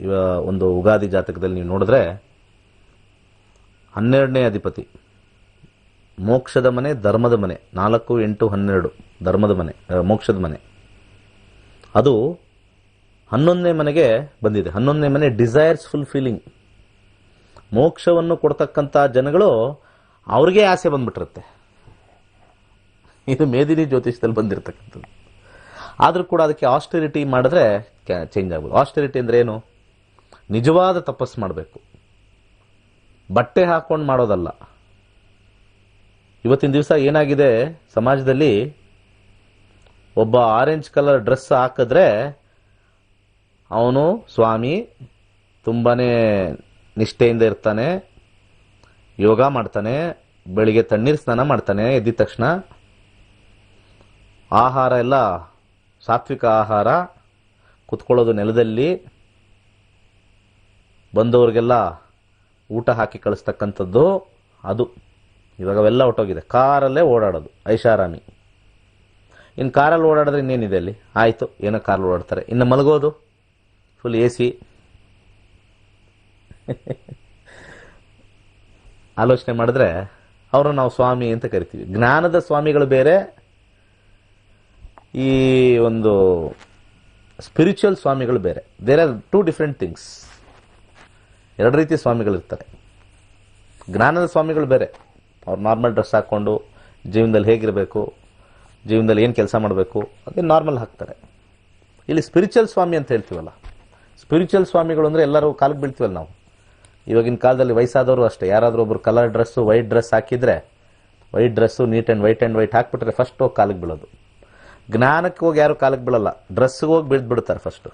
ಇವ ಒಂದು ಉಗಾದಿ ಜಾತಕದಲ್ಲಿ ನೀವು ನೋಡಿದ್ರೆ 12ನೇ ಅಧಿಪತಿ ಮೋಕ್ಷದ ಮನೆ, ಧರ್ಮದ ಮನೆ, 4, 8, 12 ಧರ್ಮದ ಮನೆ, ಮೋಕ್ಷದ ಮನೆ. ಅದು 11ನೇ ಮನೆಗೆ ಬಂದಿದೆ. 11ನೇ ಮನೆ ಡಿಸೈರ್ಸ್ ಫುಲ್ಫಿಲ್ಲಿಂಗ್. ಮೋಕ್ಷವನ್ನು ಕೊಡ್ತಕ್ಕಂಥ ಜನಗಳು ಅವ್ರಿಗೆ ಆಸೆ ಬಂದ್ಬಿಟ್ಟಿರುತ್ತೆ. ಇದು ಮೇದಿನಿ ಜ್ಯೋತಿಷದಲ್ಲಿ ಬಂದಿರತಕ್ಕಂಥದ್ದು. ಆದರೂ ಕೂಡ ಅದಕ್ಕೆ ಆಸ್ಟೆರಿಟಿ ಮಾಡಿದ್ರೆ ಚೇಂಜ್ ಆಗ್ಬೋದು. ಆಸ್ಟೆರಿಟಿ ಅಂದ್ರೆ ಏನು? ನಿಜವಾದ ತಪಸ್ಸು ಮಾಡಬೇಕು, ಬಟ್ಟೆ ಹಾಕೊಂಡು ಮಾಡೋದಲ್ಲ. ಇವತ್ತಿನ ದಿವಸ ಏನಾಗಿದೆ ಸಮಾಜದಲ್ಲಿ, ಒಬ್ಬ ಆರೆಂಜ್ ಕಲರ್ ಡ್ರೆಸ್ ಹಾಕಿದ್ರೆ ಅವನು ಸ್ವಾಮಿ, ತುಂಬಾನೇ ನಿಷ್ಠೆಯಿಂದ ಇರ್ತಾನೆ, ಯೋಗ ಮಾಡ್ತಾನೆ, ಬೆಳಿಗ್ಗೆ ತಣ್ಣೀರು ಸ್ನಾನ ಮಾಡ್ತಾನೆ ಎದ್ದಿದ ತಕ್ಷಣ, ಆಹಾರ ಎಲ್ಲ ಸಾತ್ವಿಕ ಆಹಾರ, ಕುತ್ಕೊಳ್ಳೋದು ನೆಲದಲ್ಲಿ, ಬಂದವ್ರಿಗೆಲ್ಲ ಊಟ ಹಾಕಿ ಕಳಿಸ್ತಕ್ಕಂಥದ್ದು. ಅದು ಇವಾಗ ಅವೆಲ್ಲ ಹೊಟ್ಟೋಗಿದೆ. ಕಾರಲ್ಲೇ ಓಡಾಡೋದು ಐಷಾರಾಮಿ. ಇನ್ನು ಕಾರಲ್ಲಿ ಓಡಾಡಿದ್ರೆ ಇನ್ನೇನಿದೆ ಅಲ್ಲಿ? ಆಯಿತು, ಏನೋ ಕಾರಲ್ಲಿ ಓಡಾಡ್ತಾರೆ. ಇನ್ನು ಮಲಗೋದು ಫುಲ್ AC. ಆಲೋಚನೆ ಮಾಡಿದ್ರೆ ಅವರು ನಾವು ಸ್ವಾಮಿ ಅಂತ ಕರಿತೀವಿ. ಜ್ಞಾನದ ಸ್ವಾಮಿಗಳು ಬೇರೆ, ಈ ಒಂದು ಸ್ಪಿರಿಚುವಲ್ ಸ್ವಾಮಿಗಳು ಬೇರೆ. There are 2 different things. 2 ರೀತಿ ಸ್ವಾಮಿಗಳಿರ್ತಾರೆ. ಜ್ಞಾನದ ಸ್ವಾಮಿಗಳು ಬೇರೆ, ಅವ್ರು ನಾರ್ಮಲ್ ಡ್ರೆಸ್ ಹಾಕ್ಕೊಂಡು ಜೀವನದಲ್ಲಿ ಹೇಗಿರಬೇಕು, ಜೀವನದಲ್ಲಿ ಏನು ಕೆಲಸ ಮಾಡಬೇಕು ಅದೇ ನಾರ್ಮಲ್ ಹಾಕ್ತಾರೆ. ಇಲ್ಲಿ ಸ್ಪಿರಿಚುವಲ್ ಸ್ವಾಮಿ ಅಂತ ಹೇಳ್ತೀವಲ್ಲ, ಸ್ಪಿರಿಚುವಲ್ ಸ್ವಾಮಿಗಳು ಅಂದರೆ ಎಲ್ಲರೂ ಕಾಲಿಗೆ ಬೀಳ್ತೀವಲ್ಲ ನಾವು. ಇವಾಗಿನ ಕಾಲದಲ್ಲಿ ವಯಸ್ಸಾದವರು ಅಷ್ಟೇ, ಯಾರಾದರೂ ಒಬ್ರು ಕಲರ್ ಡ್ರೆಸ್ಸು, ವೈಟ್ ಡ್ರೆಸ್ ಹಾಕಿದ್ರೆ, white dress neat and white ಹಾಕ್ಬಿಟ್ರೆ ಫಸ್ಟ್ ಹೋಗಿ ಕಾಲಿಗೆ ಬೀಳೋದು. ಜ್ಞಾನಕ್ಕೆ ಹೋಗಿ ಯಾರು ಕಾಲಿಗೆ ಬೀಳಲ್ಲ, ಡ್ರೆಸ್ಗೆ ಹೋಗಿ ಬಿಡ್ತಾರೆ ಫಸ್ಟು.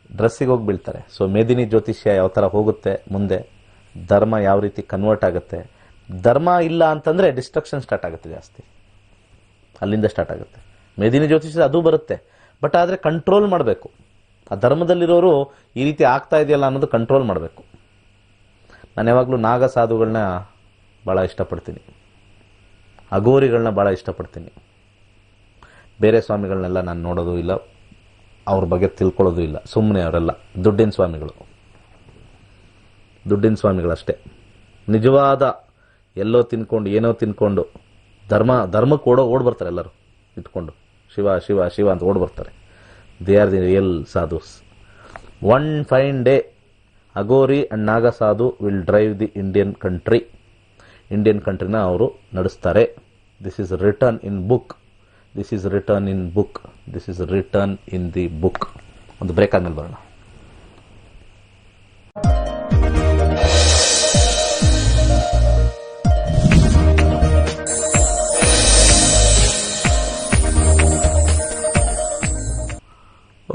ಡ್ರೆಸ್ಸಿಗೆ ಹೋಗಿ ಬೀಳ್ತಾರೆ. ಸೊ ಮೇದಿನಿ ಜ್ಯೋತಿಷ್ಯ ಯಾವ ಥರ ಹೋಗುತ್ತೆ ಮುಂದೆ, ಧರ್ಮ ಯಾವ ರೀತಿ ಕನ್ವರ್ಟ್ ಆಗುತ್ತೆ. ಧರ್ಮ ಇಲ್ಲ ಅಂತಂದ್ರೆ ಡಿಸ್ಟ್ರಕ್ಷನ್ ಸ್ಟಾರ್ಟ್ ಆಗುತ್ತೆ ಜಾಸ್ತಿ, ಅಲ್ಲಿಂದ ಸ್ಟಾರ್ಟ್ ಆಗುತ್ತೆ. ಮೇದಿನಿ ಜ್ಯೋತಿಷ್ಯ ಅದು ಬರುತ್ತೆ, ಬಟ್ ಆದರೆ ಕಂಟ್ರೋಲ್ ಮಾಡಬೇಕು. ಆ ಧರ್ಮದಲ್ಲಿರೋರು ಈ ರೀತಿ ಆಗ್ತಾ ಇದೆಯಲ್ಲ ಅನ್ನೋದು ಕಂಟ್ರೋಲ್ ಮಾಡಬೇಕು. ನಾನು ಯಾವಾಗಲೂ ನಾಗ ಸಾಧುಗಳನ್ನ ಭಾಳ ಇಷ್ಟಪಡ್ತೀನಿ, ಅಘೋರಿಗಳನ್ನ ಭಾಳ ಇಷ್ಟಪಡ್ತೀನಿ. ಬೇರೆ ಸ್ವಾಮಿಗಳನ್ನೆಲ್ಲ ನಾನು ನೋಡೋದು ಇಲ್ಲ, ಅವ್ರ ಬಗ್ಗೆ ತಿಳ್ಕೊಳ್ಳೋದು ಇಲ್ಲ. ಸುಮ್ಮನೆ ಅವರೆಲ್ಲ ದುಡ್ಡಿನ ಸ್ವಾಮಿಗಳು. ದುಡ್ಡಿನ ಸ್ವಾಮಿಗಳಷ್ಟೇ. ನಿಜವಾದ ಎಲ್ಲೋ ತಿನ್ಕೊಂಡು ಏನೋ ತಿನ್ಕೊಂಡು ಧರ್ಮಕ್ಕೆ ಓಡ್ ಬರ್ತಾರೆ ಎಲ್ಲರೂ ಇಟ್ಕೊಂಡು ಶಿವ ಶಿವ ಶಿವ ಅಂತ ಓಡ್ ಬರ್ತಾರೆ. They are the real sadhus. One fine day Aghori and Naga sadhu will drive the Indian ಕಂಟ್ರಿನ ಅವರು ನಡೆಸ್ತಾರೆ. This is return in book. ಒಂದು ಬ್ರೇಕ್ ಆದ್ಮೇಲೆ ಬರೋಣ.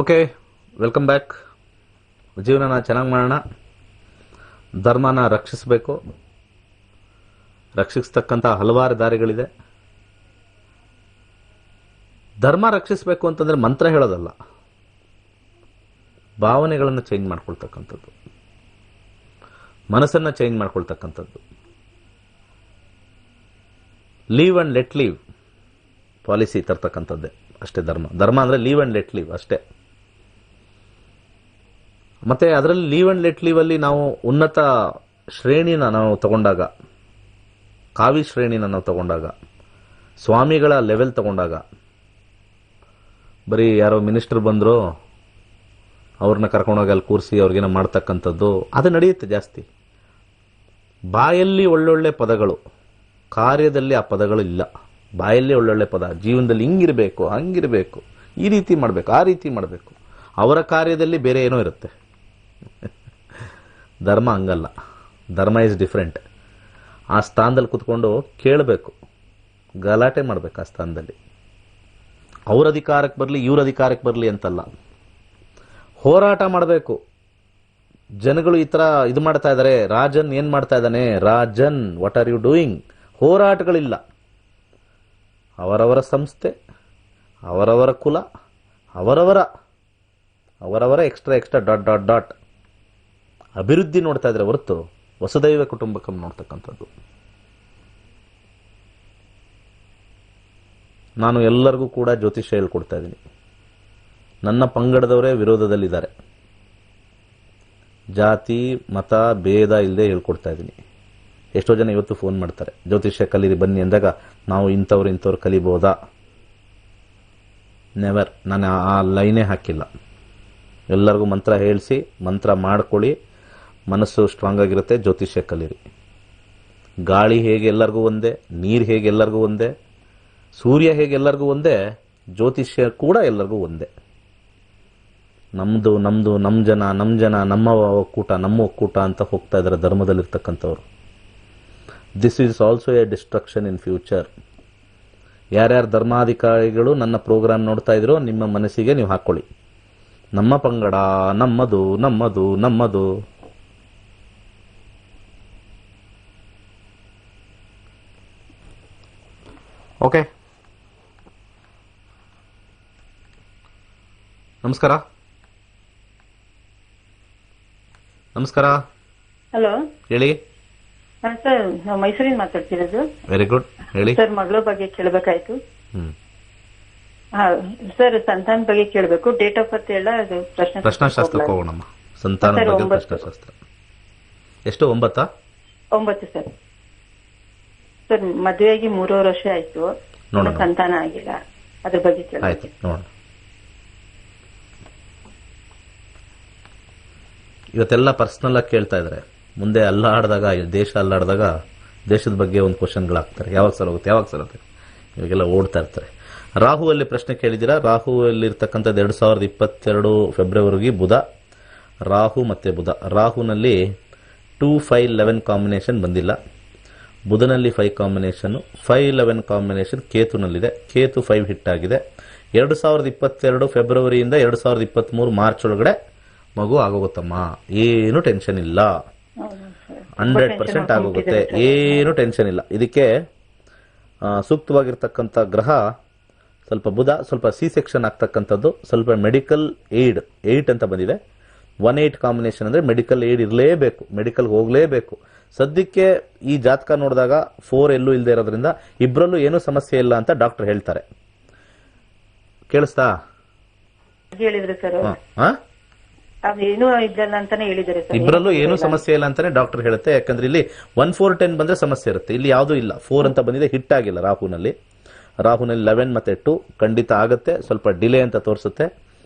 Okay, welcome back. ಜೀವನನ ಚೆನ್ನಾಗಿ ಮಾಡೋಣ. ಧರ್ಮನ ರಕ್ಷಿಸಬೇಕು. ರಕ್ಷಿಸ್ತಕ್ಕಂಥ ಹಲವಾರು ದಾರಿಗಳಿದೆ. ಧರ್ಮ ರಕ್ಷಿಸಬೇಕು ಅಂತಂದ್ರೆ ಮಂತ್ರ ಹೇಳೋದಲ್ಲ, ಭಾವನೆಗಳನ್ನು ಚೇಂಜ್ ಮಾಡ್ಕೊಳ್ತಕ್ಕಂಥದ್ದು, ಮನಸ್ಸನ್ನ ಚೇಂಜ್ ಮಾಡ್ಕೊಳ್ತಕ್ಕಂಥದ್ದು. Live and let live policy ತರ್ತಕ್ಕಂಥದ್ದೇ ಅಷ್ಟೇ ಧರ್ಮ ಅಂದ್ರೆ ಲೀವ್ ಅಂಡ್ ಲೆಟ್ ಲೀವ್ ಅಷ್ಟೇ. ಮತ್ತೆ ಅದರಲ್ಲಿ ಲೀವ್ ಅಂಡ್ ಲೆಟ್ ಲೀವ್ ಅಲ್ಲಿ ನಾವು ಉನ್ನತ ಶ್ರೇಣಿನ ನಾವು ತಗೊಂಡಾಗ, ಕಾವಿ ಶ್ರೇಣಿನ ನಾವು ತಗೊಂಡಾಗ, ಸ್ವಾಮಿಗಳ ಲೆವೆಲ್ ತಗೊಂಡಾಗ, ಬರೀ ಯಾರೋ ಮಿನಿಸ್ಟರ್ ಬಂದ್ರು ಅವ್ರನ್ನ ಕರ್ಕೊಂಡೋಗಿ ಅಲ್ಲಿ ಕೂರಿಸಿ ಅವ್ರಿಗೇನೋ ಮಾಡ್ತಕ್ಕಂಥದ್ದು ಅದು ನಡೆಯುತ್ತೆ ಜಾಸ್ತಿ. ಬಾಯಲ್ಲಿ ಒಳ್ಳೊಳ್ಳೆ ಪದಗಳು, ಕಾರ್ಯದಲ್ಲಿ ಆ ಪದಗಳು ಇಲ್ಲ. ಬಾಯಲ್ಲಿ ಒಳ್ಳೊಳ್ಳೆ ಪದ, ಜೀವನದಲ್ಲಿ ಹಿಂಗಿರಬೇಕು, ಹಂಗಿರಬೇಕು, ಈ ರೀತಿ ಮಾಡಬೇಕು, ಆ ರೀತಿ ಮಾಡಬೇಕು. ಅವರ ಕಾರ್ಯದಲ್ಲಿ ಬೇರೆ ಏನೋ ಇರುತ್ತೆ. ಧರ್ಮ ಹಂಗಲ್ಲ. ಧರ್ಮ ಇಸ್ ಡಿಫ್ರೆಂಟ್. ಆ ಸ್ಥಾನದಲ್ಲಿ ಕುತ್ಕೊಂಡು ಕೇಳಬೇಕು, ಗಲಾಟೆ ಮಾಡಬೇಕು. ಆ ಸ್ಥಾನದಲ್ಲಿ ಅವ್ರ ಅಧಿಕಾರಕ್ಕೆ ಬರಲಿ, ಇವ್ರ ಅಧಿಕಾರಕ್ಕೆ ಬರಲಿ ಅಂತಲ್ಲ, ಹೋರಾಟ ಮಾಡಬೇಕು. ಜನಗಳು ಈ ತರ ಇದು ಮಾಡ್ತಾ ಇದ್ದಾರೆ, ರಾಜನ್ ಏನ್ ಮಾಡ್ತಾ ಇದ್ದಾನೆ, ರಾಜನ್ ವಾಟ್ ಆರ್ ಯು ಡೂಯಿಂಗ್? ಹೋರಾಟಗಳಿಲ್ಲ. ಅವರವರ ಸಂಸ್ಥೆ, ಅವರವರ ಕುಲ, ಅವರವರ ಎಕ್ಸ್ಟ್ರಾ ಡಾಟ್ ಅಭಿವೃದ್ಧಿ ನೋಡ್ತಾ ಇದ್ರೆ ಹೊರತು ವಸುದೈವ ಕುಟುಂಬಕಂ ನೋಡ್ತಕ್ಕಂಥದ್ದು. ನಾನು ಎಲ್ಲರಿಗೂ ಕೂಡ ಜ್ಯೋತಿಷ್ಯ ಹೇಳ್ಕೊಡ್ತಾ ಇದ್ದೀನಿ. ನನ್ನ ಪಂಗಡದವರೇ ವಿರೋಧದಲ್ಲಿದ್ದಾರೆ. ಜಾತಿ ಮತ ಭೇದ ಇಲ್ಲದೆ ಹೇಳ್ಕೊಡ್ತಾ ಇದ್ದೀನಿ. ಎಷ್ಟೋ ಜನ ಇವತ್ತು ಫೋನ್ ಮಾಡ್ತಾರೆ, ಜ್ಯೋತಿಷ್ಯ ಕಲೀರಿ ಬನ್ನಿ ಅಂದಾಗ ನಾವು ಇಂಥವ್ರು ಕಲಿಬೋದಾ? ನೆವರ್. ನಾನು ಆ ಲೈನೇ ಹಾಕಿಲ್ಲ. ಎಲ್ಲರಿಗೂ ಮಂತ್ರ ಹೇಳಿಸಿ, ಮಂತ್ರ ಮಾಡ್ಕೊಳ್ಳಿ, ಮನಸ್ಸು ಸ್ಟ್ರಾಂಗ್ ಆಗಿರುತ್ತೆ, ಜ್ಯೋತಿಷ್ಯ ಕಲೀರಿ. ಗಾಳಿ ಹೇಗೆ ಎಲ್ಲರಿಗೂ ಒಂದೇ, ನೀರು ಹೇಗೆ ಎಲ್ಲರಿಗೂ ಒಂದೇ, ಸೂರ್ಯ ಹೇಗೆ ಎಲ್ಲರಿಗೂ ಒಂದೇ, ಜ್ಯೋತಿಷ್ಯ ಕೂಡ ಎಲ್ಲರಿಗೂ ಒಂದೇ. ನಮ್ದು ನಮ್ಮ ಜನ ನಮ್ಮ ಒಕ್ಕೂಟ ಅಂತ ಹೋಗ್ತಾ ಇದ್ದಾರೆ ಧರ್ಮದಲ್ಲಿರ್ತಕ್ಕಂಥವ್ರು. This is also a destruction in future. ಯಾರ್ಯಾರು ಧರ್ಮಾಧಿಕಾರಿಗಳು ನನ್ನ ಪ್ರೋಗ್ರಾಮ್ ನೋಡ್ತಾ ಇದ್ರೋ ನಿಮ್ಮ ಮನಸ್ಸಿಗೆ ನೀವು ಹಾಕೊಳ್ಳಿ, ನಮ್ಮ ಪಂಗಡ ನಮ್ಮದು. ಓಕೆ, ನಮಸ್ಕಾರ. ಹಲೋ, ಹೇಳಿ. ಸರ್ ನಾವು ಮೈಸೂರಿಂದ ಮಾತಾಡ್ತಿರೋದು. ವೆರಿ ಗುಡ್, ಹೇಳಿ. ಸರ್ ಮಗಳ ಬಗ್ಗೆ ಕೇಳಬೇಕಾಯ್ತು. ಸರ್ ಸಂತಾನ ಬಗ್ಗೆ ಕೇಳಬೇಕು. ಡೇಟ್ ಆಫ್ ಬರ್ತ್ ಎಲ್ಲ ಪ್ರಶ್ನಾಶಾಸ್ತ್ರಕ್ಕೆ ಹೋಗೋಣಮ್ಮ. ಸಂತಾನ ಬಗ್ಗೆ ಪ್ರಶ್ನಾಶಾಸ್ತ್ರ. ಎಷ್ಟು? 9 ಸರ್. ಸರ್ ಮದುವೆಯಾಗಿ 3 ವರ್ಷ ಆಯ್ತು, ಸಂತಾನ ಆಗಿಲ್ಲ. ಅದ್ರ ಬಗ್ಗೆ ಆಯ್ತು, ನೋಡೋಣ. ಇವತ್ತೆಲ್ಲ ಪರ್ಸನಲ್ ಆಗಿ ಕೇಳ್ತಾ ಇದ್ದಾರೆ. ಮುಂದೆ ದೇಶ ಅಲ್ಲಾಡಿದಾಗ ದೇಶದ ಬಗ್ಗೆ ಒಂದು ಕ್ವಶನ್ಗಳಾಗ್ತಾರೆ. ಯಾವಾಗ ಸರ್ ಹೋಗುತ್ತೆ ಇವಾಗೆಲ್ಲ ಓಡ್ತಾ ಇರ್ತಾರೆ. ರಾಹುವಲ್ಲಿ ಪ್ರಶ್ನೆ ಕೇಳಿದ್ದೀರಾ. ರಾಹುವಲ್ಲಿರ್ತಕ್ಕಂಥದ್ದು 2022 ಫೆಬ್ರವರಿಗೆ ಬುಧ, ರಾಹು ಮತ್ತೆ ಬುಧ. ರಾಹುನಲ್ಲಿ 2, 5, 11 ಕಾಂಬಿನೇಷನ್ ಬಂದಿಲ್ಲ. ಬುಧನಲ್ಲಿ 5 ಕಾಂಬಿನೇಷನ್, 5, 11 ಕಾಂಬಿನೇಷನ್ ಕೇತುನಲ್ಲಿದೆ. ಕೇತು 5 ಹಿಟ್ ಆಗಿದೆ. 2022 ಫೆಬ್ರವರಿಯಿಂದ 2023 ಮಾರ್ಚ್ ಒಳಗಡೆ ಮಗು ಆಗೋಗುತ್ತಮ್ಮ. ಏನು ಟೆನ್ಷನ್ ಇಲ್ಲ, 100% ಆಗೋಗುತ್ತೆ. ಏನು ಟೆನ್ಷನ್ ಇಲ್ಲ. ಇದಕ್ಕೆ ಸೂಕ್ತವಾಗಿರ್ತಕ್ಕಂಥ ಗ್ರಹ ಸ್ವಲ್ಪ ಬುಧ, ಸ್ವಲ್ಪ ಸಿ ಸೆಕ್ಷನ್ ಆಗ್ತಕ್ಕಂಥದ್ದು, ಸ್ವಲ್ಪ ಮೆಡಿಕಲ್ ಏಡ್ 8 ಅಂತ ಬಂದಿದೆ. 1-8 ಕಾಂಬಿನೇಷನ್ ಅಂದ್ರೆ ಮೆಡಿಕಲ್ ಏಡ್ ಇರಲೇಬೇಕು, ಮೆಡಿಕಲ್ ಹೋಗಲೇಬೇಕು. ಸದ್ಯಕ್ಕೆ ಈ ಜಾತಕ ನೋಡಿದಾಗ 4 ಎಲ್ಲೂ ಇಲ್ಲದೆ ಇರೋದ್ರಿಂದ ಇಬ್ಬರಲ್ಲೂ ಏನೂ ಸಮಸ್ಯೆ ಇಲ್ಲ ಅಂತ ಡಾಕ್ಟರ್ ಹೇಳ್ತಾರೆ. ಕೇಳಿಸ್ತಾ? ಹೇಳಿದ್ರು ಸರ್. ಅದೇನು ಇದ್ದಲ್ಲ ಅಂತಾನೆ ಹೇಳಿದ್ದಾರೆ ಸರ್. ಇಬ್ಬರಲ್ಲೂ ಏನೂ ಸಮಸ್ಯೆ ಇಲ್ಲ ಅಂತಾನೆ ಡಾಕ್ಟರ್ ಹೇಳುತ್ತೆ. ಯಾಕಂದ್ರೆ ಇಲ್ಲಿ 1 4 10 ಬಂದ್ರೆ ಸಮಸ್ಯೆ ಇರುತ್ತೆ. ಇಲ್ಲಿ ಯಾವುದೂ ಇಲ್ಲ. 4 ಅಂತ ಬಂದಿದೆ, ಹಿಟ್ ಆಗಿಲ್ಲ ರಾಹುನಲ್ಲಿ 11 ಮತ್ತೆ 2 ಖಂಡಿತ ಆಗುತ್ತೆ. ಸ್ವಲ್ಪ ಡಿಲೇ ಅಂತ ತೋರಿಸುತ್ತೆ.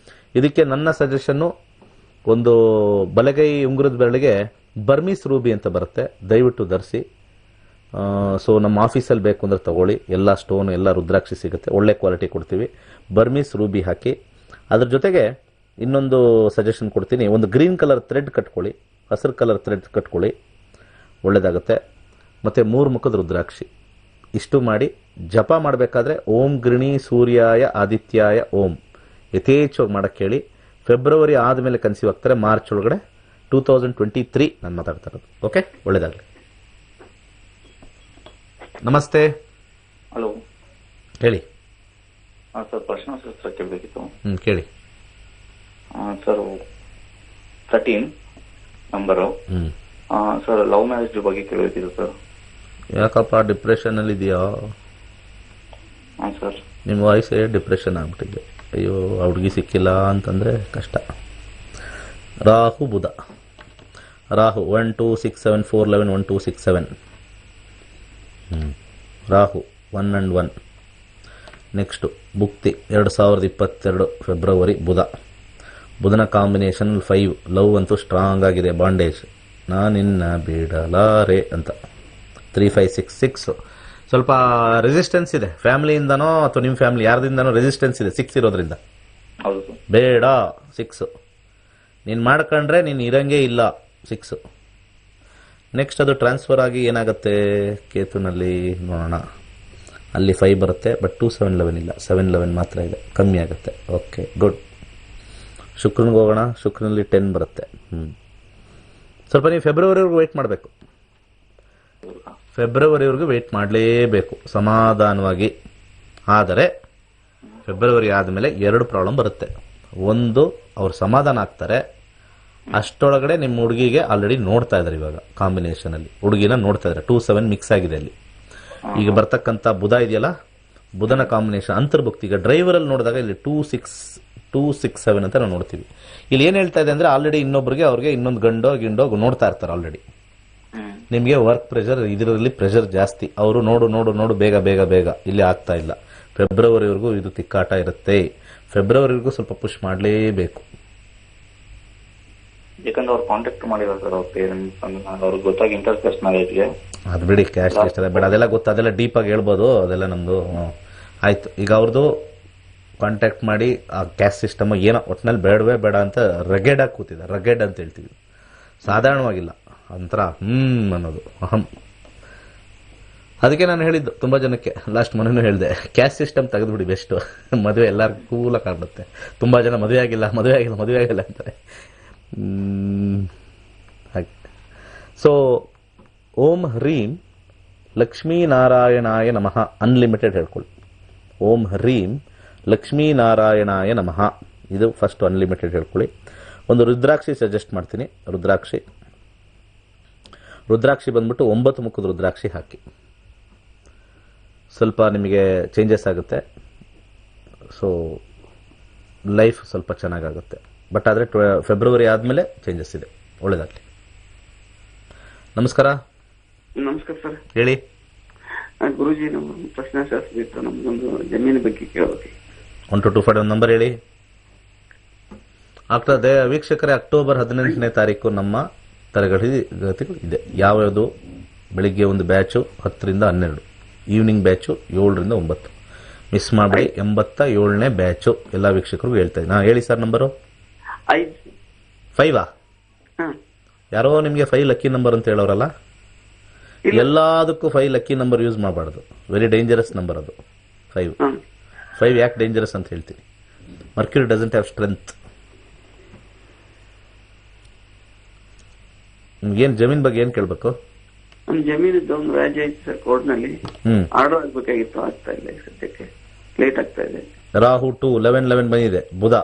ಇದಕ್ಕೆ ನನ್ನ ಸಜೆಷನ್ನು, ಒಂದು ಬಲಗೈ ಉಂಗುರದ ಬೆರಳಿಗೆ ಬರ್ಮೀಸ್ ರೂಬಿ ಅಂತ ಬರುತ್ತೆ, ದಯವಿಟ್ಟು ಧರಿಸಿ. ಸೊ ನಮ್ಮ ಆಫೀಸಲ್ಲಿ ಬೇಕು ಅಂದ್ರೆ ತಗೊಳ್ಳಿ. ಎಲ್ಲ ಸ್ಟೋನ್, ಎಲ್ಲ ರುದ್ರಾಕ್ಷಿ ಸಿಗುತ್ತೆ, ಒಳ್ಳೆ ಕ್ವಾಲಿಟಿ ಕೊಡ್ತೀವಿ. ಬರ್ಮೀಸ್ ರೂಬಿ ಹಾಕಿ. ಅದ್ರ ಜೊತೆಗೆ ಇನ್ನೊಂದು ಸಜೆಷನ್ ಕೊಡ್ತೀನಿ, ಒಂದು ಗ್ರೀನ್ ಕಲರ್ ಥ್ರೆಡ್ ಕಟ್ಕೊಳ್ಳಿ, ಹಸಿರು ಕಲರ್ ಥ್ರೆಡ್ ಕಟ್ಕೊಳ್ಳಿ, ಒಳ್ಳೇದಾಗುತ್ತೆ. ಮತ್ತು 3 ಮುಖದ ರುದ್ರಾಕ್ಷಿ. ಇಷ್ಟು ಮಾಡಿ ಜಪ ಮಾಡಬೇಕಾದ್ರೆ ಓಂ ಗೃಣಿ ಸೂರ್ಯಾಯ ಆದಿತ್ಯಾಯ ಓಂ ಯಥೇಚ್ಛವಾಗಿ ಮಾಡಕ್ಕೆ ಹೇಳಿ. ಫೆಬ್ರವರಿ ಆದಮೇಲೆ ಕನ್ಸೀವ್ ಆಗ್ತಾರೆ, ಮಾರ್ಚ್ ಒಳಗಡೆ 2023 ನಾನು ಮಾತಾಡ್ತಾ ಇರೋದು. ಓಕೆ, ಒಳ್ಳೇದಾಗಲಿ. ನಮಸ್ತೆ. ಹಲೋ, ಹೇಳಿ. ಸರ್ ಪ್ರಶ್ನೆ ಶಾಸ್ತ್ರ ಕೇಳಬೇಕಿತ್ತು. ಕೇಳಿ sir. 13 number. Sir love marriage ಬಗ್ಗೆ ಕೇಳಬೇಕಿತ್ತು ಸರ್. ಯಾಕಪ್ಪ ಡಿಪ್ರೆಷನ್ ಅಲ್ಲಿ ಇದೆಯಾ? ಹಾಂ ಸರ್. ನಿಮ್ಮ ವಾಯ್ಸೇ ಡಿಪ್ರೆಷನ್ ಆಗ್ಬಿಟ್ಟಿದೆ. ಅಯ್ಯೋ, ಆ ಹುಡುಗಿ ಸಿಕ್ಕಿಲ್ಲ ಅಂತಂದರೆ ಕಷ್ಟ. ರಾಹು ಬುಧ. ರಾಹು 1 2 6 7 4 11 1 2 6 7. ರಾಹು 1 and 1. ನೆಕ್ಸ್ಟು ಭುಕ್ತಿ 2022 ಫೆಬ್ರವರಿ ಬುಧ. ಬುಧನ ಕಾಂಬಿನೇಷನ್ 5. ಲವ್ ಅಂತೂ ಸ್ಟ್ರಾಂಗ್ ಆಗಿದೆ, ಬಾಂಡೇಜ್. ನಾನಿನ್ನ ಬಿಡಲಾರೆ ಅಂತ 3 5 6 6. ಸ್ವಲ್ಪ ರೆಸಿಸ್ಟೆನ್ಸ್ ಇದೆ ಫ್ಯಾಮಿಲಿಯಿಂದನೋ ಅಥವಾ ನಿಮ್ಮ ಫ್ಯಾಮಿಲಿ ಯಾರ್ದಿಂದನೋ ರೆಸಿಸ್ಟೆನ್ಸ್ ಇದೆ 6 ಇರೋದ್ರಿಂದ. ಹೌದು. ಬೇಡ 6 ನೀನು ಮಾಡ್ಕೊಂಡ್ರೆ ನೀನು ಇರಂಗೇ ಇಲ್ಲ 6. ನೆಕ್ಸ್ಟ್ ಅದು ಟ್ರಾನ್ಸ್ಫರ್ ಆಗಿ ಏನಾಗುತ್ತೆ ಕೇತುನಲ್ಲಿ ನೋಡೋಣ. ಅಲ್ಲಿ 5 ಬರುತ್ತೆ, ಬಟ್ 2 7 11 ಇಲ್ಲ, 7 11 ಮಾತ್ರ ಇದೆ, ಕಮ್ಮಿ ಆಗುತ್ತೆ. Okay, good. ಶುಕ್ರನಿಗೆ ಹೋಗೋಣ. ಶುಕ್ರನಲ್ಲಿ 10 ಬರುತ್ತೆ. ಸ್ವಲ್ಪ ನೀವು ಫೆಬ್ರವರಿವರೆಗೂ ವೆಯ್ಟ್ ಮಾಡಬೇಕು. ಫೆಬ್ರವರಿವರೆಗೂ ವೆಯ್ಟ್ ಮಾಡಲೇಬೇಕು ಸಮಾಧಾನವಾಗಿ. ಆದರೆ ಫೆಬ್ರವರಿ ಆದಮೇಲೆ 2 ಪ್ರಾಬ್ಲಮ್ ಬರುತ್ತೆ. ಒಂದು, ಅವ್ರು ಸಮಾಧಾನ ಆಗ್ತಾರೆ, ಅಷ್ಟೊಳಗಡೆ ನಿಮ್ಮ ಹುಡುಗಿಗೆ ಆಲ್ರೆಡಿ ನೋಡ್ತಾ ಇದ್ದಾರೆ. ಇವಾಗ ಕಾಂಬಿನೇಷನಲ್ಲಿ ಹುಡುಗಿನ ನೋಡ್ತಾ ಇದ್ದಾರೆ. 2 7 ಮಿಕ್ಸ್ ಆಗಿದೆ ಅಲ್ಲಿ. ಈಗ ಬರ್ತಕ್ಕಂಥ ಬುಧ ಇದೆಯಲ್ಲ, ಬುಧನ ಕಾಂಬಿನೇಷನ್ ಅಂತರ್ಭುಕ್ತಿ. ಈಗ ಡ್ರೈವರಲ್ಲಿ ನೋಡಿದಾಗ ಇಲ್ಲಿ 2 6 7 ಅಂತ ನಾವು ನೋಡ್ತೀವಿ. ಇಲ್ಲಿ ಏನು ಹೇಳ್ತಾ ಇದೆ ಅಂದರೆ ಆಲ್ರೆಡಿ ಇನ್ನೊಬ್ರಿಗೆ ಅವ್ರಿಗೆ ಇನ್ನೊಂದು ಗಿಂಡೋ ನೋಡ್ತಾ ಇರ್ತಾರೆ ಆಲ್ರೆಡಿ. ನಿಮಗೆ ವರ್ಕ್ ಪ್ರೆಷರ್, ಇದರಲ್ಲಿ ಪ್ರೆಷರ್ ಜಾಸ್ತಿ. ಅವರು ನೋಡು ಬೇಗ ಬೇಗ ಬೇಗ ಇಲ್ಲಿ ಆಗ್ತಾ ಇಲ್ಲ. ಫೆಬ್ರವರಿವರೆಗೂ ಇದು ತಿಕ್ಕಾಟ ಇರುತ್ತೆ. ಫೆಬ್ರವರಿವರೆಗೂ ಸ್ವಲ್ಪ ಪುಷ್ ಮಾಡಲೇಬೇಕು. ಯಾಕಂದ್ರೆ ಅವ್ರು ಕಾಂಟ್ಯಾಕ್ಟ್ ಮಾಡಿಲ್ಲ ಸರ್ ಅವ್ರ ಪೇರೆಂಟ್ಸ್. ಅವ್ರಿಗೆ ಗೊತ್ತಾಗಿ ಇಂಟರ್ಕ್ಯಾಸ್ಟ್ ಮ್ಯಾರೇಜ್ಗೆ. ಅದು ಬಿಡಿ, ಕ್ಯಾಶ್ ಇಷ್ಟ ಬೇಡ, ಅದೆಲ್ಲ ಗೊತ್ತು, ಅದೆಲ್ಲ ಡೀಪಾಗಿ ಹೇಳ್ಬೋದು, ಅದೆಲ್ಲ ನಮ್ಮದು ಆಯಿತು. ಈಗ ಅವ್ರದ್ದು ಕಾಂಟ್ಯಾಕ್ಟ್ ಮಾಡಿ ಆ ಕ್ಯಾಶ್ ಸಿಸ್ಟಮ್ ಏನೋ ಒಟ್ಟಿನಲ್ಲಿ ಬೇಡವೇ ಬೇಡ ಅಂತ ರಗೆಡಾಗಿ ಕೂತಿದೆ. ರಗೆಡ್ ಅಂತ ಹೇಳ್ತೀವಿ, ಸಾಧಾರಣವಾಗಿಲ್ಲ, ಒಂಥರ ಅನ್ನೋದು ಅಹಂ. ಅದಕ್ಕೆ ನಾನು ಹೇಳಿದ್ದು ತುಂಬ ಜನಕ್ಕೆ, ಲಾಸ್ಟ್ ಮನೇನೂ ಹೇಳಿದೆ, ಕ್ಯಾಶ್ ಸಿಸ್ಟಮ್ ತೆಗೆದುಬಿಡಿ ಬೆಸ್ಟು. ಮದುವೆ ಎಲ್ಲರಿಗೂ ಕೂಲಾಗಿ ಆಗ್ಬಿಡುತ್ತೆ. ತುಂಬ ಜನ ಮದುವೆ ಆಗಿಲ್ಲ ಅಂತಾರೆ. ಹಾಗೆ. ಸೊ ಓಂ ಹ್ರೀಂ ಲಕ್ಷ್ಮೀನಾರಾಯಣಾಯ ನಮಃ ಅನ್ಲಿಮಿಟೆಡ್ ಹೇಳ್ಕೊಳ್ಳಿ. ಓಂ ಹ್ರೀಂ ಲಕ್ಷ್ಮೀನಾರಾಯಣಾಯ ನಮಃ, ಇದು ಫಸ್ಟ್ ಅನ್ಲಿಮಿಟೆಡ್ ಹೇಳ್ಕೊಳ್ಳಿ. ಒಂದು ರುದ್ರಾಕ್ಷಿ ಸಜೆಸ್ಟ್ ಮಾಡ್ತೀನಿ. ರುದ್ರಾಕ್ಷಿ ಬಂದ್ಬಿಟ್ಟು 9 ಮುಖದ ರುದ್ರಾಕ್ಷಿ ಹಾಕಿ. ಸ್ವಲ್ಪ ನಿಮಗೆ ಚೇಂಜಸ್ ಆಗುತ್ತೆ. ಸೊ ಲೈಫ್ ಸ್ವಲ್ಪ ಚೆನ್ನಾಗಾಗುತ್ತೆ. ಬಟ್ ಆದರೆ ಫೆಬ್ರವರಿ ಆದಮೇಲೆ ಚೇಂಜಸ್ ಇದೆ. ಒಳ್ಳೇದಾಗಲಿ. ನಮಸ್ಕಾರ. ನಮಸ್ಕಾರ ಸರ್. ಹೇಳಿ. ಗುರುಜಿ, ನಮ್ಮ ಪ್ರಶ್ನೆ ಶಾಸ್ತ್ರ ಇತ್ತು, ನಮ್ದೊಂದು ಜಮೀನು ಬಗ್ಗೆ ಕೇಳಬೇಕು. 1 2 2 5 ನಂಬರ್ ಹೇಳಿ. ಆಗ್ತದೆ ವೀಕ್ಷಕರೇ. ಅಕ್ಟೋಬರ್ 18ನೇ ತಾರೀಕು ನಮ್ಮ ತರಗತಿಗಳು ಇದೆ. ಯಾವ್ಯಾವುದು? ಬೆಳಿಗ್ಗೆ ಒಂದು ಬ್ಯಾಚು 10 ರಿಂದ 12, ಈವ್ನಿಂಗ್ ಬ್ಯಾಚು 7 ರಿಂದ 9. ಮಿಸ್ ಮಾಡಬೇಡಿ. 87ನೇ ಬ್ಯಾಚು ಎಲ್ಲ ವೀಕ್ಷಕರಿಗೂ ಹೇಳ್ತಾ ಇದ್ದೀನಿ. ಹೇಳಿ ಸರ್ ನಂಬರು. 5. ಯಾರೋ ನಿಮಗೆ 5 ಲಕ್ಕಿ ನಂಬರ್ ಅಂತ ಹೇಳೋರಲ್ಲ, ಎಲ್ಲದಕ್ಕೂ 5 ಲಕ್ಕಿ ನಂಬರ್ ಯೂಸ್ ಮಾಡಬಾರ್ದು. ವೆರಿ ಡೇಂಜರಸ್ ನಂಬರ್ ಅದು 5. ಯಾಕೆ ಡೇಂಜರಸ್ ಅಂತ ಹೇಳ್ತೀನಿ. Mercury doesn't have strength. ನಿಮ್ಗೇನು ಜಮೀನ್ ಬಗ್ಗೆ ಏನು ಕೇಳಬೇಕು? ನಮ್ಮ ಜಮೀನಿದ್ದು ಒಂದು ವ್ಯಾಜ್ಯ ಐತಿ ಸರ್ ಕೋರ್ಟ್ನಲ್ಲಿ. ಆರ್ಡರ್ ಆಗ್ಬೇಕಾಗಿತ್ತು, ಆಗ್ತಾ ಇಲ್ಲ ಸದ್ಯಕ್ಕೆ, ಲೇಟ್ ಆಗ್ತಾ ಇದೆ. ರಾಹು 2 11 11 ಬಂದಿದೆ. ಬುಧ